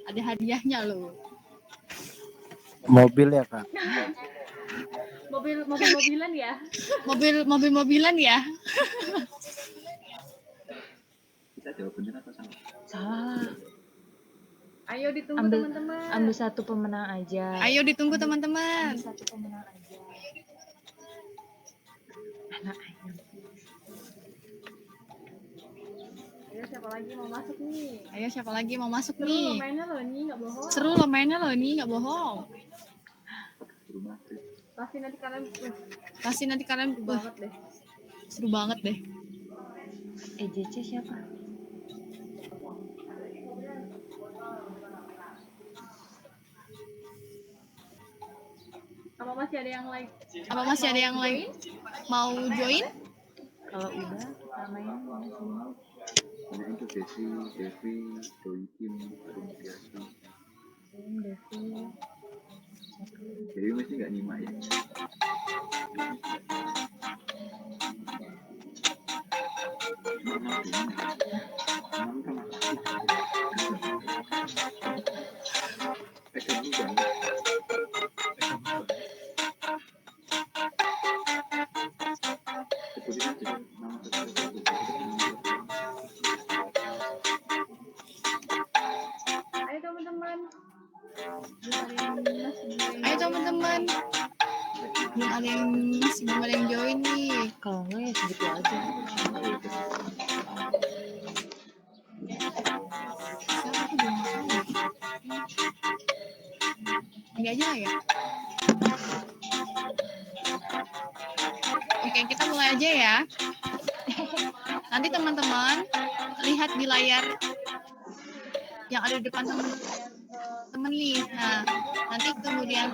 Ada hadiahnya loh. Mobil ya Kak? Mobil-mobilan ya. Mobil-mobilan ya. Kita jawab bener atau salah? Salah. Ayo ditunggu teman-teman. Ambil satu pemenang aja. Ayo ditunggu teman-teman. Ambil satu pemenang aja. Anak ayam. Ayo siapa lagi mau masuk nih? Ayo siapa lagi mau masuk Seru nih? lo mainnya lo nih, nggak bohong. Seru lo mainnya lo nih, nggak bohong. Pasti nanti kalian Pasti nanti kalian banget deh. seru banget deh. EJC siapa? Apa masih ada yang like? Apa masih ada yang lain mau join? Kalau udah kita main ya sini. Banyak itu Desi, Devi, Doi Kim, Arun Biasa. Devi. Dewi mesti nggak nyimak ya. Ayo teman-teman. Ayo teman-teman. Belum ada yang join nih. Kalau enggak ya segitu aja. Ini aja ya. Oke, kita mulai aja ya. Nanti teman-teman lihat di layar yang ada di depan teman-teman nih. Nah, nanti kemudian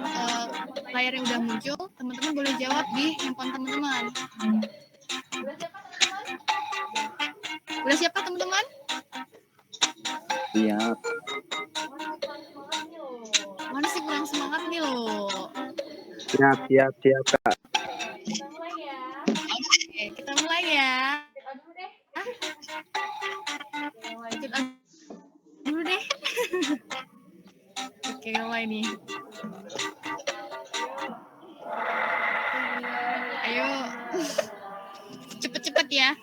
layarnya udah muncul, teman-teman boleh jawab di handphone teman-teman. Udah siap Kak, teman-teman? Siap. Mana sih kurang semangat nih loh. Siap, Kak. Oke, kita mulai ya. Ikut dulu deh. Oke, mulai nih. Ayo. Cepet-cepet ya.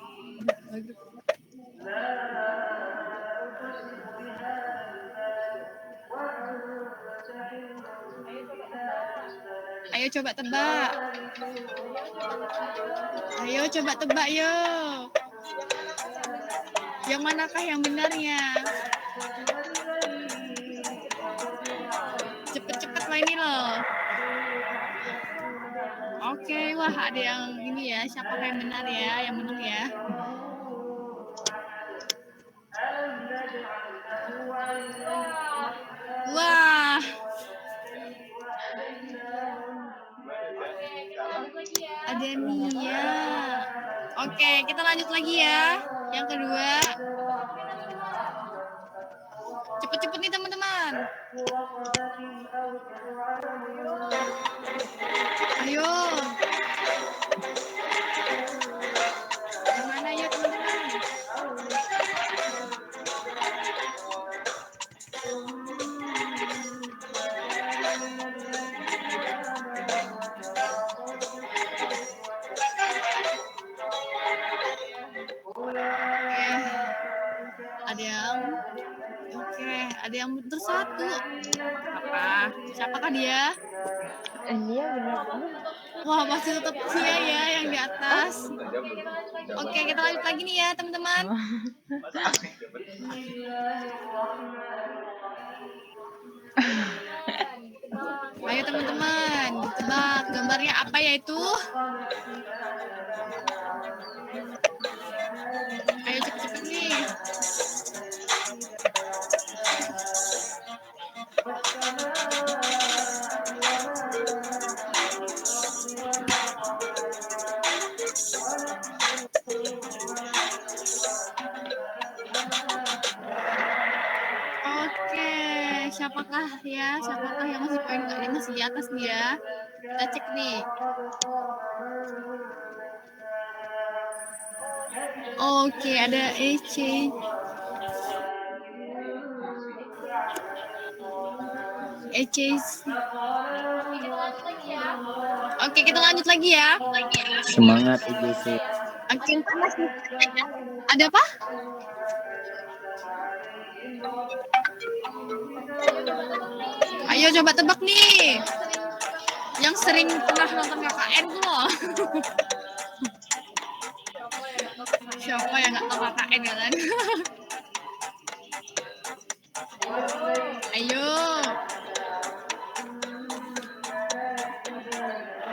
Ayo coba tebak. Ayo coba tebak yo. Yang manakah yang benarnya? Cepet-cepet lah ini loh. Oke, wah ada yang ini ya. Siapa yang benar ya? Yang menang ya. Wah. Ada Nia. Oke, kita lanjut lagi ya. Yang kedua. Cepet-cepet nih teman-teman. Ayo. Gimana ya teman-teman? Ada yang tersatu. Apa? Siapakah dia? Dia benar. Wah, masih tetap dia ya yang di atas. Oke, kita lanjut lagi nih ya, teman-teman. Ayo teman-teman, tebak gambarnya apa ya itu? Ayo cepet-cepet nih. Oke, siapakah ya? Siapakah yang masih poin yang masih di atas nih ya? Kita cek nih. Oke, ada Ece. Oke, kita lanjut lagi ya. Semangat EJC. Oke, ada apa? Ayo coba tebak nih. Yang sering pernah nonton KKN tuh loh. Siapa yang nggak tahu KKN ya kan? Ayo.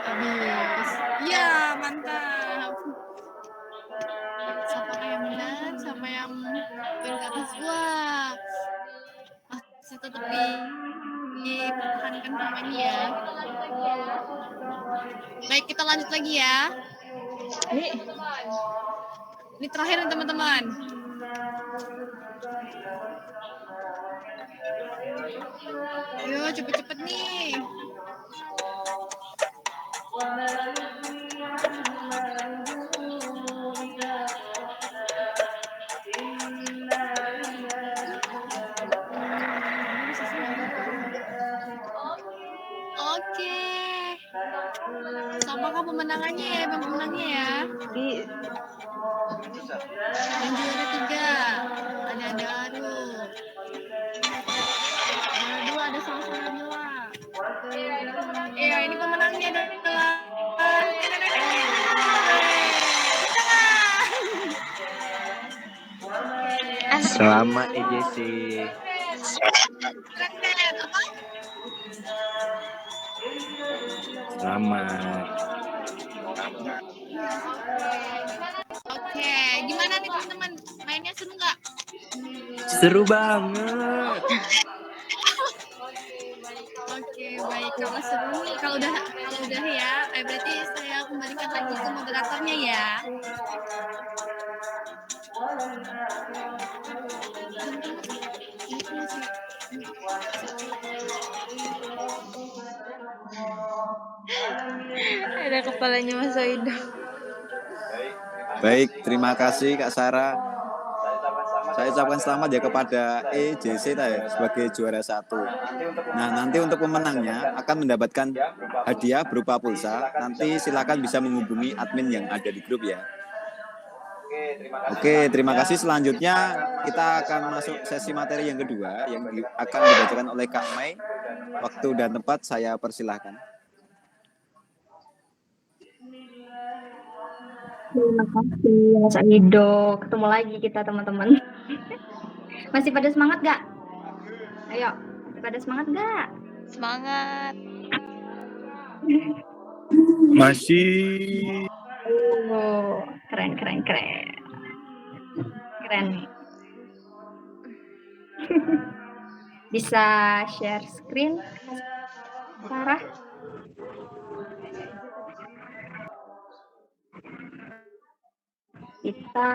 Habis. Ya, mantap. Siapa yang benar? Siapa yang poin ke atas? Wah. Masih tetap dipertahankan namanya ya. Baik, kita lanjut lagi ya. Ini terakhir nih teman-teman. Ayo cepet-cepet nih. pemenangnya ya, bang pemenangnya ya. Di Yang juara 3 ada Daru. Juara 2 ada Salsa Nabila. Iya, ini pemenangnya adalah Selamat EJC. Selamat. Oke, gimana nih teman-teman? Mainnya seru nggak? Seru banget. Oke, baik. Kalau seru nih, kalau udah ya, berarti saya kembalikan lagi ke moderatornya ya. ada kepalanya Mas Soido. Baik, terima kasih Kak Sarah. Saya ucapkan selamat ya kepada EJC sebagai juara 1. Nah, nanti untuk pemenangnya akan mendapatkan hadiah berupa pulsa. Nanti silakan bisa menghubungi admin yang ada di grup ya. Oke, terima kasih. Selanjutnya kita akan masuk sesi materi yang kedua yang akan dibacakan oleh Kak Mai. Waktu dan tempat saya persilahkan. Terima kasih Mas Aido. Ketemu lagi kita teman-teman. Masih pada semangat gak? Ayo, masih pada semangat gak? Semangat. Masih. Keren. Keren. Bisa share screen, Sarah? Kita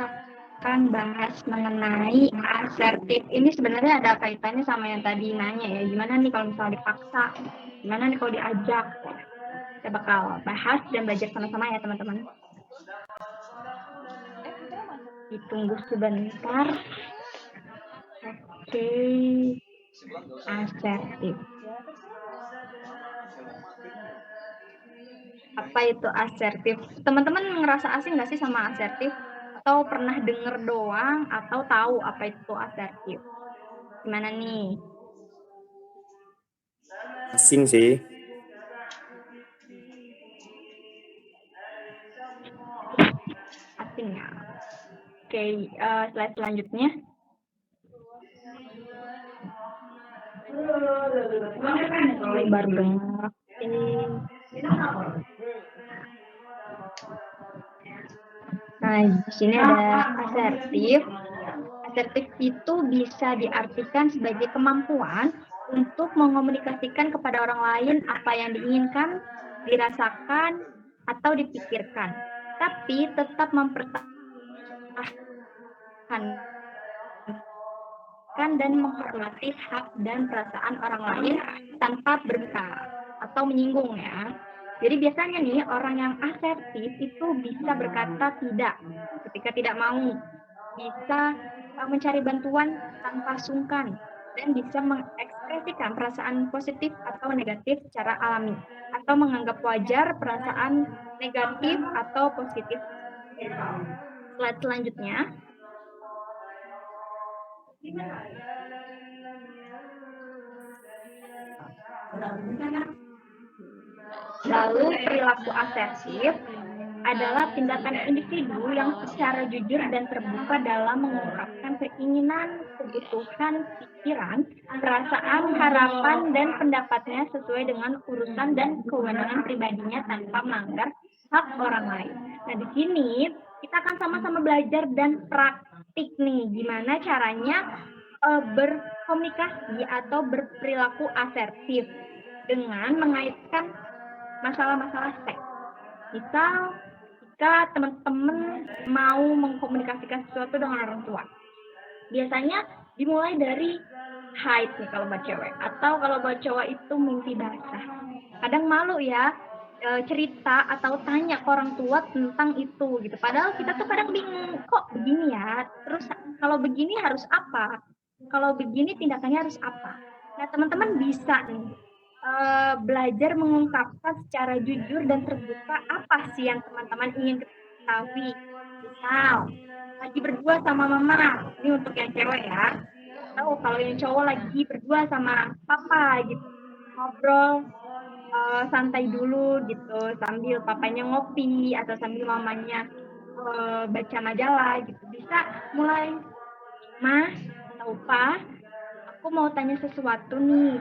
akan bahas mengenai asertif. Ini sebenarnya ada kaitannya sama yang tadi nanya ya. Gimana nih kalau misalnya dipaksa? Gimana nih kalau diajak? Kita bakal bahas dan belajar sama-sama ya teman-teman. Ditunggu sebentar. Oke. Asertif. Apa itu asertif? Teman-teman ngerasa asing nggak sih sama asertif? Atau pernah denger doang atau tahu apa itu asertif? Gimana nih? Asing sih. Asing ya. Oke, slide selanjutnya. Baru dengar. Nah, di sini ada asertif. Asertif itu bisa diartikan sebagai kemampuan untuk mengomunikasikan kepada orang lain apa yang diinginkan, dirasakan, atau dipikirkan, tapi tetap mempertahankan dan menghormati hak dan perasaan orang lain tanpa berbicara atau menyinggung ya. Jadi biasanya nih orang yang asertif itu bisa berkata tidak ketika tidak mau, bisa mencari bantuan tanpa sungkan, dan bisa mengekspresikan perasaan positif atau negatif secara alami, atau menganggap wajar perasaan negatif atau positif. Slide selanjutnya. Lalu perilaku asertif adalah tindakan individu yang secara jujur dan terbuka dalam mengungkapkan keinginan, kebutuhan, pikiran, perasaan, harapan, dan pendapatnya sesuai dengan urusan dan kewenangan pribadinya tanpa melanggar hak orang lain. Nah, di sini kita akan sama-sama belajar dan praktik nih gimana caranya berkomunikasi atau berperilaku asertif dengan mengaitkan masalah-masalah seks. Misal, jika teman-teman mau mengkomunikasikan sesuatu dengan orang tua, biasanya dimulai dari haid nih kalau buat cewek, atau kalau buat cowok itu mimpi basah. Kadang malu ya cerita atau tanya ke orang tua tentang itu gitu. Padahal kita tuh kadang bingung, kok begini ya? Terus kalau begini harus apa? Kalau begini tindakannya harus apa? Nah, teman-teman bisa nih belajar mengungkapkan secara jujur dan terbuka apa sih yang teman-teman ingin ketahui. Misal, lagi berdua sama mama, ini untuk yang cewek ya. Atau kalau yang cowok lagi berdua sama papa gitu, ngobrol santai dulu gitu, sambil papanya ngopi atau sambil mamanya baca majalah gitu. Bisa mulai, Mas atau Pa, aku mau tanya sesuatu nih.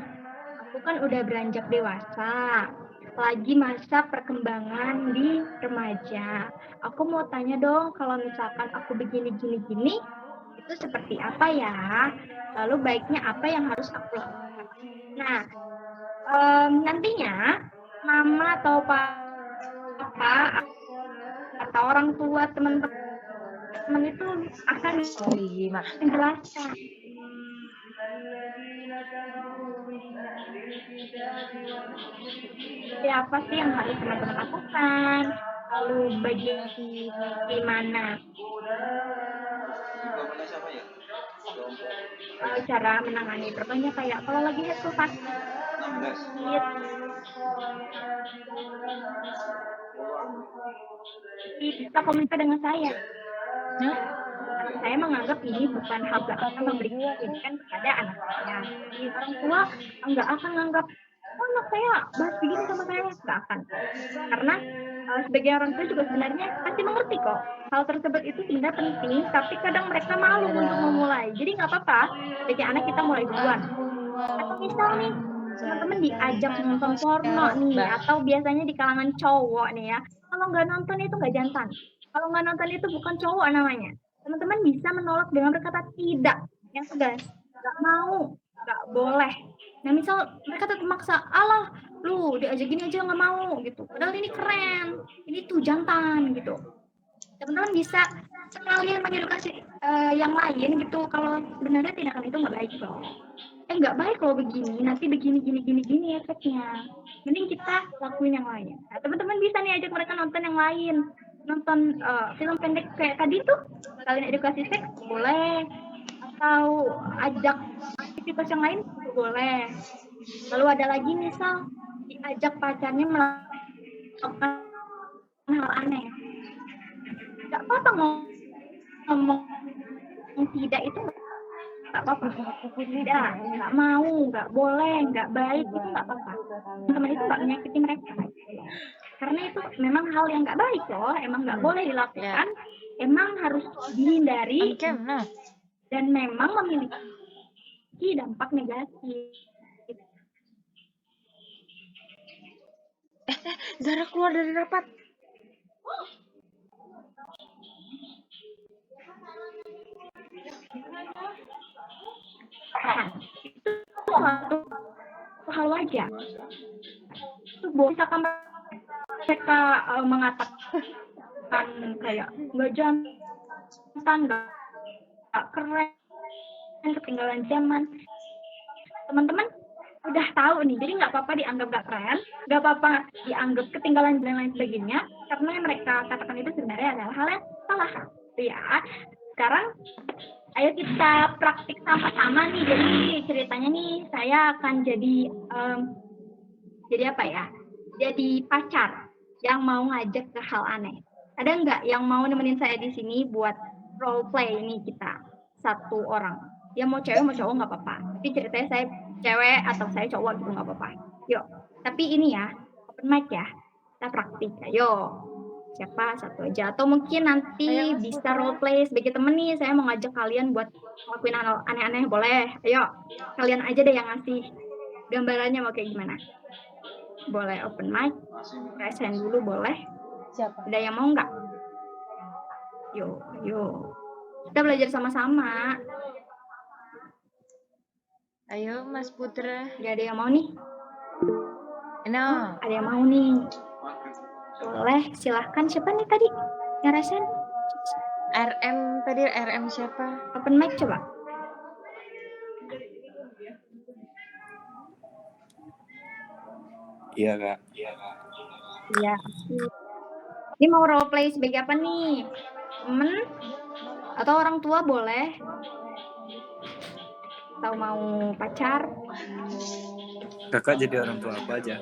Aku kan udah beranjak dewasa, lagi masa perkembangan di remaja. Aku mau tanya dong, kalau misalkan aku begini-gini-gini, itu seperti apa ya? Lalu baiknya apa yang harus aku lakukan? Nah, nantinya mama atau papa atau orang tua teman-teman itu akan menjelaskan apa sih yang harus teman-teman lakukan, lalu bagaimana cara menangani. Contohnya kayak kalau lagi headphone sakit, bisa komunikasi dengan saya. Saya menganggap ini bukan hal yang akan memberikan pendidikan kepada anak saya. Jadi orang tua nggak akan menganggap, oh anak saya bahas begini sama saya, nggak akan. Karena sebagai orang tua juga sebenarnya pasti mengerti kok. Hal tersebut itu sebenarnya penting, tapi kadang mereka malu untuk memulai. Jadi nggak apa-apa, sebagai anak kita mulai duluan. Atau misal nih, teman-teman diajak nonton porno nih, atau biasanya di kalangan cowok nih ya, kalau nggak nonton itu nggak jantan. Kalau nggak nonton itu bukan cowok namanya. Teman-teman bisa menolak dengan berkata tidak yang tegas, nggak mau, nggak boleh. Nah misal mereka tetap maksa, alah lu diajak gini aja nggak mau gitu, padahal ini keren, ini tuh jantan gitu. Teman-teman bisa sekalian mengedukasi yang lain gitu, kalau sebenarnya tindakan itu nggak baik loh. Nggak baik loh begini, nanti begini efeknya. Mending kita lakuin yang lain. Nah, teman-teman bisa nih ajak mereka nonton yang lain, nonton film pendek kayak tadi tuh, kalian edukasi seks boleh, atau ajak aktivitas yang lain boleh. Lalu ada lagi misal diajak pacarnya melakukan hal aneh, nggak apa-apa ngomong tidak itu nggak apa-apa, tidak, nggak mau, nggak boleh, nggak baik, itu nggak apa-apa. Teman itu nggak menyakiti mereka, karena itu memang hal yang nggak baik loh, emang nggak boleh dilakukan, emang harus dihindari, dan memang memiliki dampak negatif. Zara keluar dari rapat. Itu suatu hal wajar. Itu misalkan mereka mengatakan kayak nggak jantan, nggak keren, ketinggalan zaman. Teman-teman udah tahu nih, jadi nggak apa-apa dianggap nggak keren, nggak apa-apa dianggap ketinggalan dan lain sebagainya, karena yang mereka katakan itu sebenarnya adalah hal yang salah. Ya, sekarang ayo kita praktik sama-sama nih. Jadi ceritanya nih, saya akan jadi apa ya? Jadi pacar yang mau ngajak ke hal aneh. Ada nggak yang mau nemenin saya di sini buat role play ini kita satu orang? Ya mau cewek mau cowok nggak apa-apa. Tapi ceritanya saya cewek atau saya cowok gitu nggak apa-apa. Yuk. Tapi ini ya open mic ya. Kita praktik. Ayo. Siapa satu aja, atau mungkin nanti bisa role play sebagai temen nih, saya mau ngajak kalian buat ngelakuin hal aneh-aneh, boleh? Ayo, kalian aja deh yang ngasih gambarannya mau kayak gimana. Boleh open mic, rasain dulu boleh? Siapa? Ada yang mau nggak? Yuk, kita belajar sama-sama. Ayo Mas Putra. Gak ada yang mau nih? No. Ada yang mau nih? Boleh, silahkan. Siapa nih tadi yang rasain? RM tadi, RM siapa? Open mic coba. Iya kak. Iya. Ini mau role play sebagai apa nih? Temen? Atau orang tua boleh? Atau mau pacar? Kakak jadi orang tua aku aja.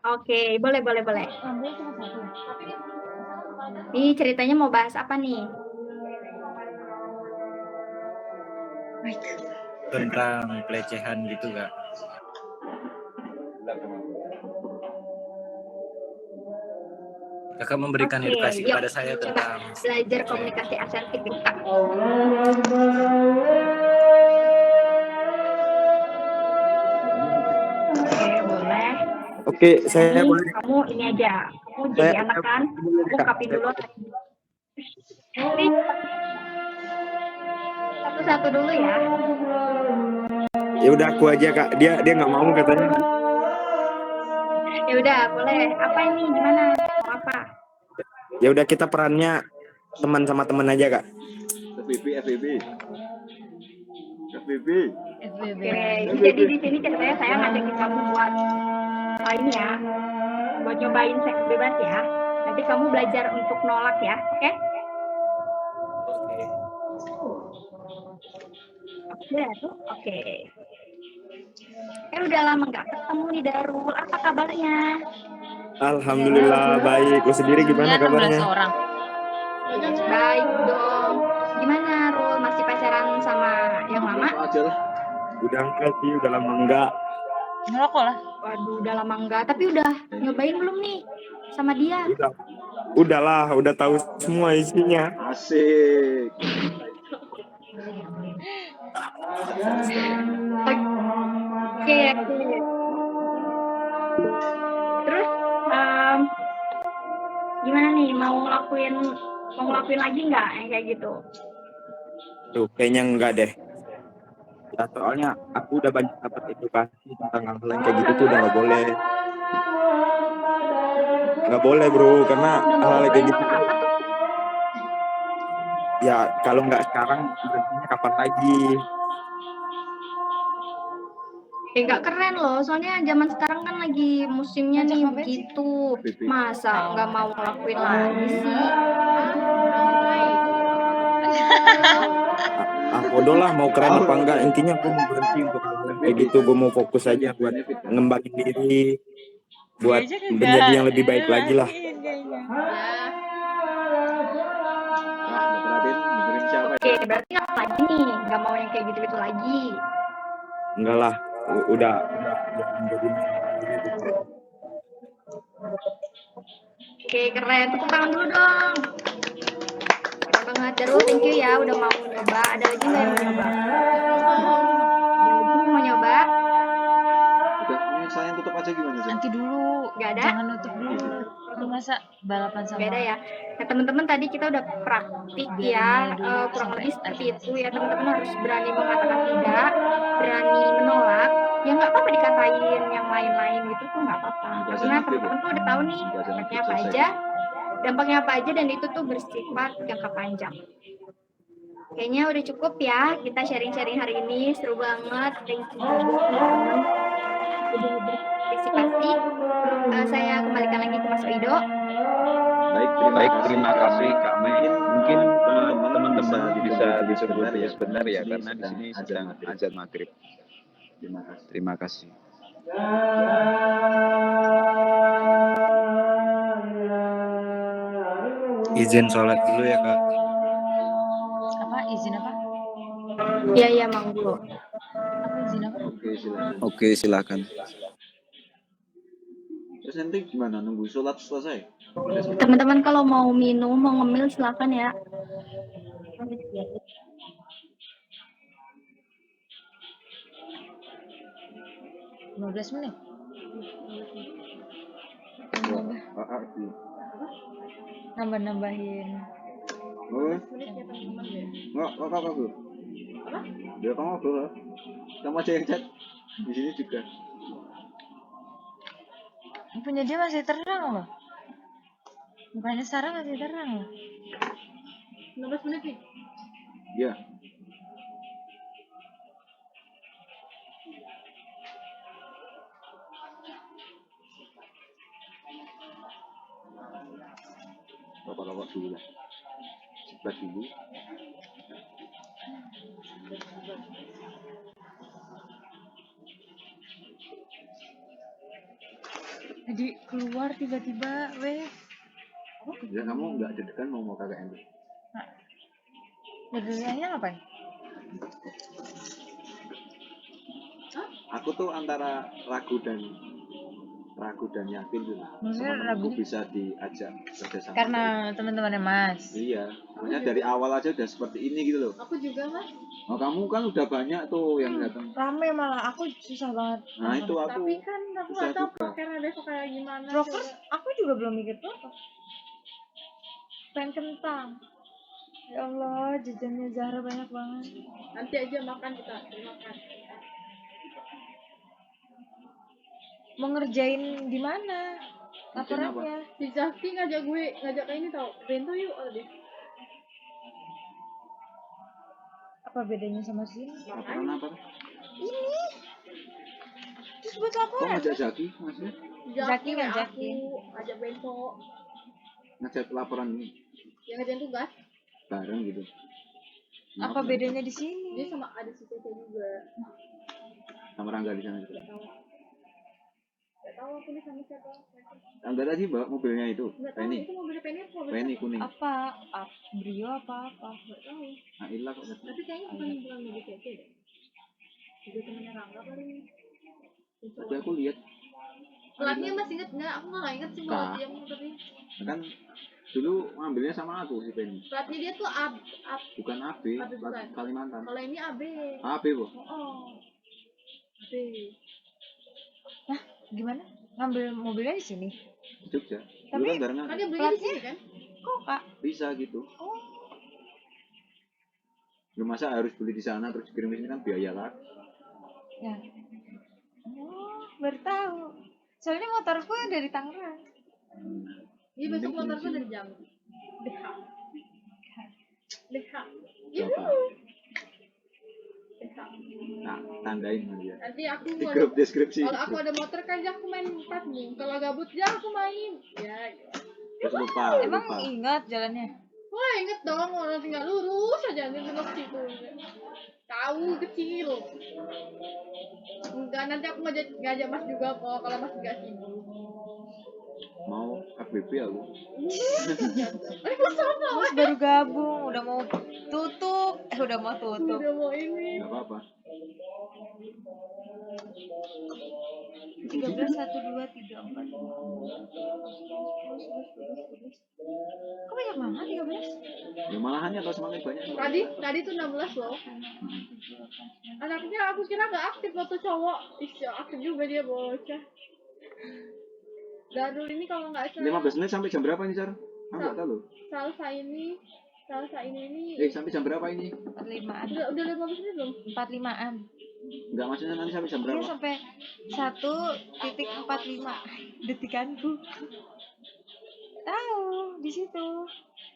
Oke, boleh. Ambil cuma satu. Ini ceritanya mau bahas apa nih? Tentang pelecehan gitu Kak. Kakak memberikan Oke, edukasi yuk. kepada saya Coba tentang belajar komunikasi asertif ya, Kak. Oke, boleh. Oke, saya Jadi boleh. kamu ini aja, kamu jadi Saya anak kan, ungkapin dulu. Satu-satu dulu ya. Ya udah aku aja Kak. Dia nggak mau katanya. Ya udah, boleh. Apa ini? Gimana? Mau apa? Ya udah kita perannya teman sama teman aja Kak. FBB. Oke, jadi di sini ceritanya saya ngajakin kamu buat ini ya, buat nyobain seks bebas ya. Nanti kamu belajar untuk nolak ya, oke? Oke. Udah lama nggak ketemu nih Darul. Apa kabarnya? Alhamdulillah baik. Lu sendiri gimana kabarnya? orang. Baik dong. Gimana Rul? Masih pacaran sama yang lama? Udah enggak sih, udah lama enggak. Ngerokok lah. Waduh, udah lama enggak. Tapi udah nyobain belum nih sama dia? Udahlah, udah tahu semua isinya. Asik. Oke. Terus gimana nih? Mau ngelakuin lagi nggak yang kayak gitu? Tuh, kayaknya enggak deh. Ya, soalnya aku udah banyak dapat edukasi tentang hal-hal yang kayak gitu tuh udah nggak boleh. Nggak boleh bro, karena hal-hal kayak gitu tuh, ya kalau nggak sekarang berhentinya kapan lagi? Nggak keren loh, soalnya zaman sekarang kan lagi musimnya nih begitu. Masa nggak mau ngelakuin lagi sih? Bodoh lah mau keren apa enggak, intinya gue mau berhenti untuk hal-hal kayak gitu. Gue mau fokus aja buat ngembangin diri, buat menjadi yang lebih baik lagi lah. Oke, berarti nggak lagi nih, nggak mau yang kayak gitu-gitu lagi. Enggak lah, udah menjadi. Oke, keren. Tepuk tangan dulu dong. Keren banget. Darul, thank you ya udah mau nyoba. Ada lagi nggak yang mau nyoba? Mau nyoba? Udah, ini saya tutup aja gimana sih? Nanti dulu. Nggak ada? Jangan nutup dulu. Lu masa balapan sama. Nggak ada ya. Nah teman-teman tadi kita udah praktik ya, kurang lebih seperti itu ya. Teman-teman harus berani mengatakan tidak, berani menolak. Ya nggak apa-apa dikatain yang lain-lain gitu tuh nggak apa-apa. Karena teman-teman tuh udah tahu nih dampaknya apa aja dan itu tuh bersifat jangka panjang. Kayaknya udah cukup ya kita sharing-sharing hari ini, seru banget. Thank you teman-teman udah berpartisipasi. Saya kembalikan lagi ke Mas Ido. Baik, terima kasih Kak Mei. Mungkin teman-teman bisa disebut sebentar ya, karena di sini sedang azan maghrib. Terima kasih. Izin sholat dulu ya Kak. Apa? Izin apa? Iya, monggo. Apa izin apa? Oke, silakan. Terus nanti gimana? Nunggu sholat selesai? Teman-teman kalau mau minum, mau ngemil silakan ya. Lima 15 menit. Nambah-nambahin. Nggak dulu. Dia kamu dulu. Kamu aja yang chat. Di sini juga. Punya dia masih terang loh. Bukannya Sarah masih terang loh. 15 menit nih. Iya. Bapak-bapak dulu lah. 11 dulu. Jadi keluar tiba-tiba, weh. Ya kamu nggak deg-degan mau KKN? Nah, deg-degannya ngapain? Aku tuh antara ragu dan yakin tuh. Maksudnya Teman-temanku ragunya? bisa diajak kerjasama. Karena teman-temannya Mas. Iya, makanya dari awal aja udah seperti ini gitu loh. Aku juga Mas. Oh, kamu kan udah banyak tuh yang datang. Rame malah, aku susah banget. Nah itu aku. Tapi kan aku susah nggak tahu juga. karena besok kayak gimana. Rockers, aku juga belum mikir apa. Pengen kentang. Ya Allah, jajannya Zahra banyak banget. Nanti aja makan kita makan. Mau ngerjain di mana? Ngerjain Laporannya. Si Zaki ngajak ke ini tau. Bento yuk, deh. Apa bedanya sama sini? Laporan apa? Ini. Terus buat Kok laporan. ngajak Zaki maksudnya? Zaki ngajakin. Ajak Bento. Ngajak laporan ini Yang ngerjain tugas. bareng gitu. Apa bedanya di sini? Dia sama ada si Tete juga. Sama Rangga di sana juga. Gak tahu aku nih sama siapa. Rangga tadi bawa mobilnya itu. Gak tahu Penny. itu mobilnya Penny kuning. Apa? Brio apa? Gak tahu. Nah, Ila kok ngerti. Tapi kayaknya bukan mobil Tete deh. Juga temennya Rangga kali. Tapi aku lihat Pelatnya masih inget nggak? Aku nggak inget sih Kak. dia tapi. kan dulu ngambilnya sama aku si Penny. Pelatnya dia tuh AB. Bukan AB, bukan. Kalimantan. Kalau ini AB. AB, Bu. Oh. AB. Hah? Gimana? Ngambil mobilnya di sini? Di Jogja. Tapi Dulu kan barengan. Kan dia belinya di sini kan? Kok Kak? Bisa gitu. Oh. Lu masa harus beli di sana terus kirim ke sini kan biaya lah. Ya. Oh, baru tahu. Soalnya motorku yang dari Tangerang. Iya besok motorku dari Jambi. BH. Berapa? Nah, tandain aja. Nanti aku Di grup deskripsi. kalau aku ada motor kan ya aku main empatmu. Kalau gabut ya aku main. Ya. Terus lupa. Emang ingat jalannya? Wah inget dong orang tinggal lurus aja di belok situ. Tahu kecil. Enggak nanti aku ngajak Mas juga kok kalau Mas enggak sibuk. Mau FBB aku. Mas baru gabung, udah mau tutup. Udah mau tutup. Udah mau ini. Enggak apa-apa. 13, 1, 2, 3, 4. Kok banyak banget 13? Ya malahannya kalau semakin banyak. Tadi tuh 16 loh. Anaknya aku kira nggak aktif waktu cowok. Ih, aktif juga dia bocah. Darul ini kalau nggak salah 15 menit sampai jam berapa ini, Sar? Aku nggak tahu loh. salsa ini Sampai jam berapa ini? 45-an. udah 15 menit belum? 45-an. Enggak, maksudnya nanti sampai jam berapa? Dia sampai 1.45 detikanku. Tahu di situ.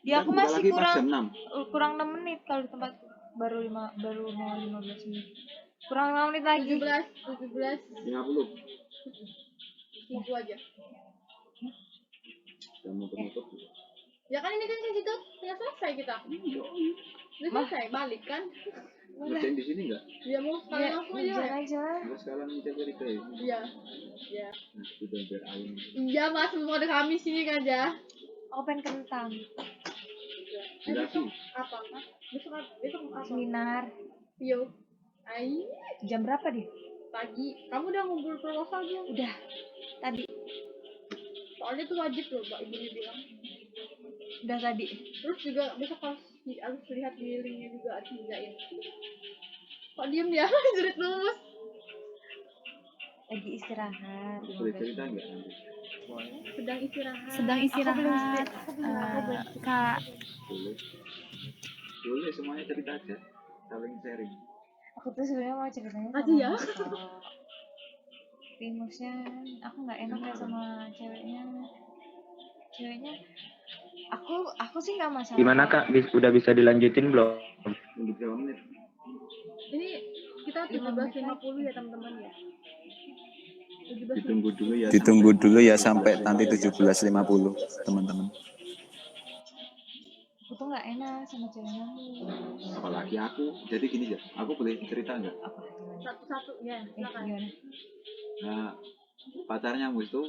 Dia aku Buka masih lagi pas jam 6. kurang 6 menit kalau di tempat baru mau 15 menit. Kurang 5 menit lagi. 17 50. Tunggu aja. Udah mau penutup. Ya kan ini kan ke situ udah selesai kita. Udah selesai balik kan? Ngerjain di sini enggak? Dia mau sekalian langsung aja. Enggak sekalian ngecek dari kayak. Iya. Iya. Nah, sudah biar ayam. Iya mas, mau ada kami sini kan ya. Aku pengen kentang. Silasi. Apa? Besok apa? Seminar. Yo. Ai. Jam berapa dia? Pagi. Kamu udah ngumpul proposal belum? Udah. Tadi. Soalnya tuh wajib loh, Mbak Ibunya bilang. Udah tadi. Terus juga besok harus lihat di linknya juga harus ngerjain. Kok diem ya? Sulit lulus. Lagi istirahat. Boleh cerita enggak nanti? Sedang istirahat. Aku belum. Kak. Boleh. Boleh semuanya cerita aja. Saling sharing. Aku tuh sebenarnya mau ceritanya Makasih ya. Primusnya aku nggak enak ya sama ceweknya. Aku sih nggak masalah. Gimana Kak? Udah bisa dilanjutin belum? Untuk berapa menit? Ini kita 17.50 ya teman-teman ya. Ditunggu dulu ya sampai nanti 17.50 teman-teman. Aku tuh nggak enak sama ceweknya. Apalagi aku. Jadi gini ya, aku boleh cerita enggak? Satu-satu ya, silakan. Gimana? Nah, pacarnya Mus tuh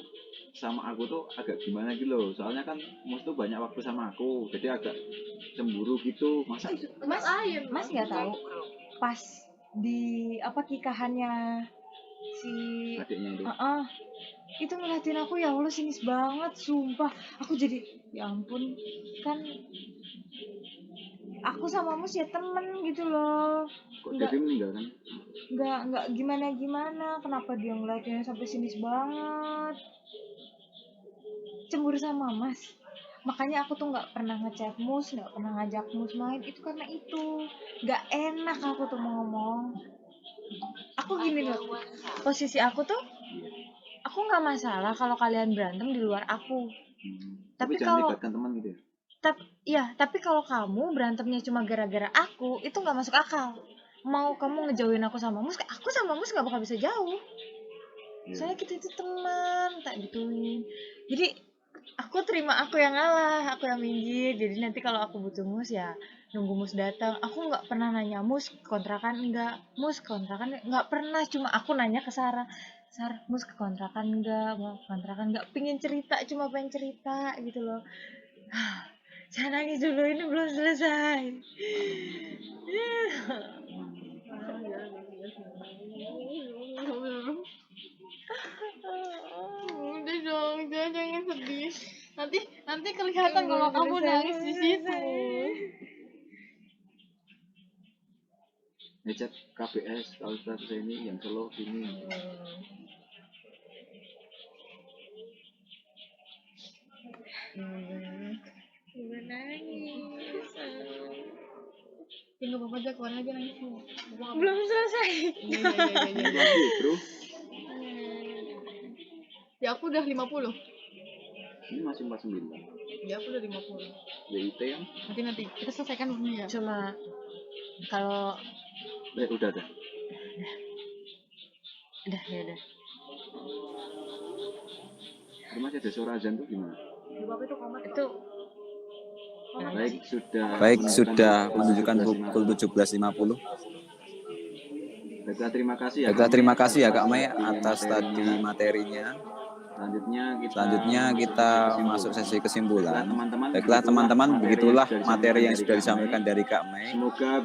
sama aku tuh agak gimana gitu loh. Soalnya kan Mus tuh banyak waktu sama aku, jadi agak cemburu gitu. Masa Mas nggak tahu pas di apa nikahannya si adiknya itu? itu ngeliatin aku, ya Allah sinis banget, sumpah. Aku jadi ya ampun, kan aku sama Mus ya temen gitu loh. Kok jadi meninggal kan? Nggak gimana, kenapa dia ngeliatinnya sampai sinis banget, cemburu sama Mas. Makanya aku tuh nggak pernah ngechat Mus, nggak pernah ngajak Mus main, itu karena itu nggak enak aku tuh mau ngomong. Aku gini loh, posisi aku tuh, aku nggak masalah kalau kalian berantem di luar aku. Tapi jangan libatkan teman gitu ya? Tapi kalau kamu berantemnya cuma gara-gara aku, itu nggak masuk akal. Mau kamu ngejauhin aku sama Mus nggak bakal bisa jauh. Soalnya kita itu teman, tak gituin. Jadi aku terima aku yang ngalah, aku yang minggir. Jadi nanti kalau aku butuh Mus ya nunggu Mus datang. Aku nggak pernah nanya Mus kontrakan enggak, Mus kontrakan nggak pernah. Cuma aku nanya ke Sarah, Mus ke kontrakan enggak, mau kontrakan enggak, pengen cerita gitu loh. Jangan nangis dulu, ini belum selesai. Udah dong, jangan sedih. Nanti kelihatan kalau kamu nangis di situ. Ngechat KBS kalau status ini yang Solo ini. Udah nangis. Tunggu Papa aja, keluar aja nangis. Belum selesai. Iya. Bro. Ya aku udah 50. Ini masih 49. Ya aku udah 50. WIT kan? Nanti kita selesaikan dulu ya. Cuma kalau udah. Ya udah. Terus masih ada suara azan tuh gimana? Itu Baik, sudah menunjukkan pukul 17.50. Baiklah, terima kasih ya Kak Mei atas tadi materinya. Selanjutnya kita masuk sesi kesimpulan. Baiklah teman-teman, begitulah materi yang sudah disampaikan dari Kak Mei.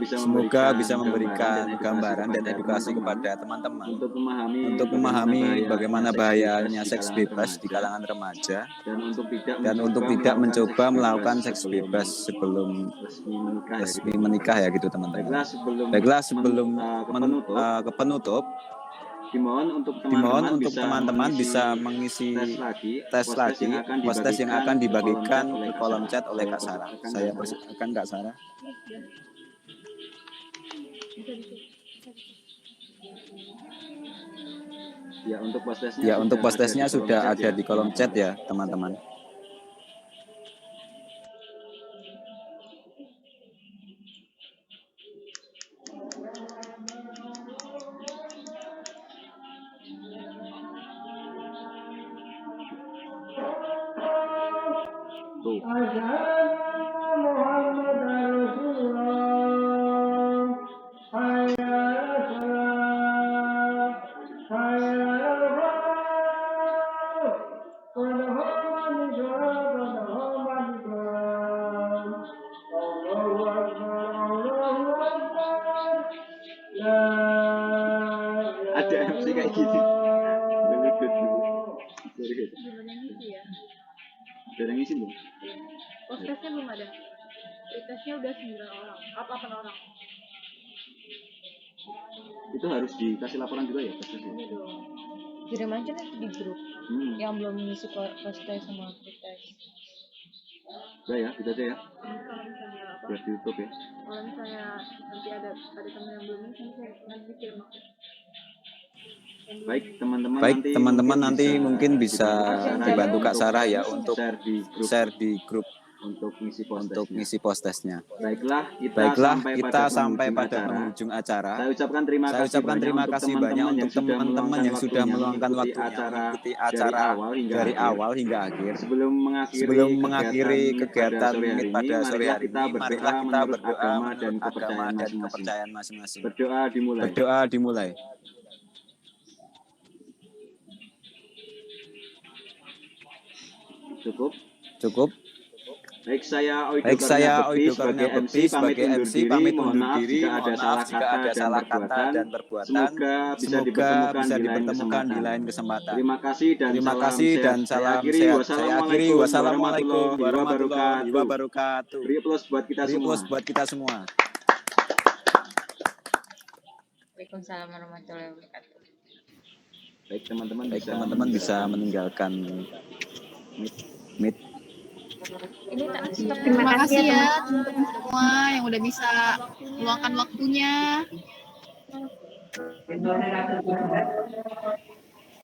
Semoga bisa memberikan gambaran dan edukasi kepada teman-teman untuk memahami bagaimana bahayanya seks bebas di kalangan remaja dan untuk tidak mencoba melakukan seks bebas sebelum resmi menikah ya gitu teman-teman. Baiklah sebelum penutup, dimohon untuk teman-teman bisa mengisi tes lagi, post-tes yang akan dibagikan ke kolom chat oleh Kak Sarah. Saya persilakan Kak Sarah. Ya, untuk post-tesnya sudah ada di kolom chat ya, teman-teman. Ada MC kayak gini. Udah ngisi belum? Postasnya belum ada. Tesnya udah 9 orang. 8 orang. Itu harus dikasih laporan juga ya postasnya? Iya dong. kirim aja nanti di grup yang belum mengisi postes sama tes. Udah ya, gitu aja ya. Buat di YouTube ya. Kalau misalnya nanti ada teman yang belum ngisi, nanti kirim aku. Baik teman-teman nanti mungkin bisa dibantu Kak Sarah ya untuk share di grup untuk ngisi post-tesnya. Baiklah, kita sampai pada penghujung acara. Saya ucapkan terima kasih banyak untuk teman-teman yang sudah meluangkan waktunya mengikuti acara dari awal hingga akhir. Sebelum mengakhiri kegiatan Meet pada sore hari ini, marilah kita berdoa menurut agama dan kepercayaan masing-masing. Berdoa dimulai. Cukup. Baik, saya Oido Karnia Bekti sebagai MC pamit undur diri. Mohon maaf jika ada salah kata dan perbuatan. Semoga bisa dipertemukan di lain kesempatan. Terima kasih dan salam sehat. Saya akhiri. Wassalamualaikum warahmatullahi wabarakatuh. Beri aplaus buat kita semua. Waalaikumsalam warahmatullahi wabarakatuh. Baik, teman-teman bisa meninggalkan meet. Ini tak stop. Terima kasih ya teman-teman semua yang udah bisa meluangkan waktunya.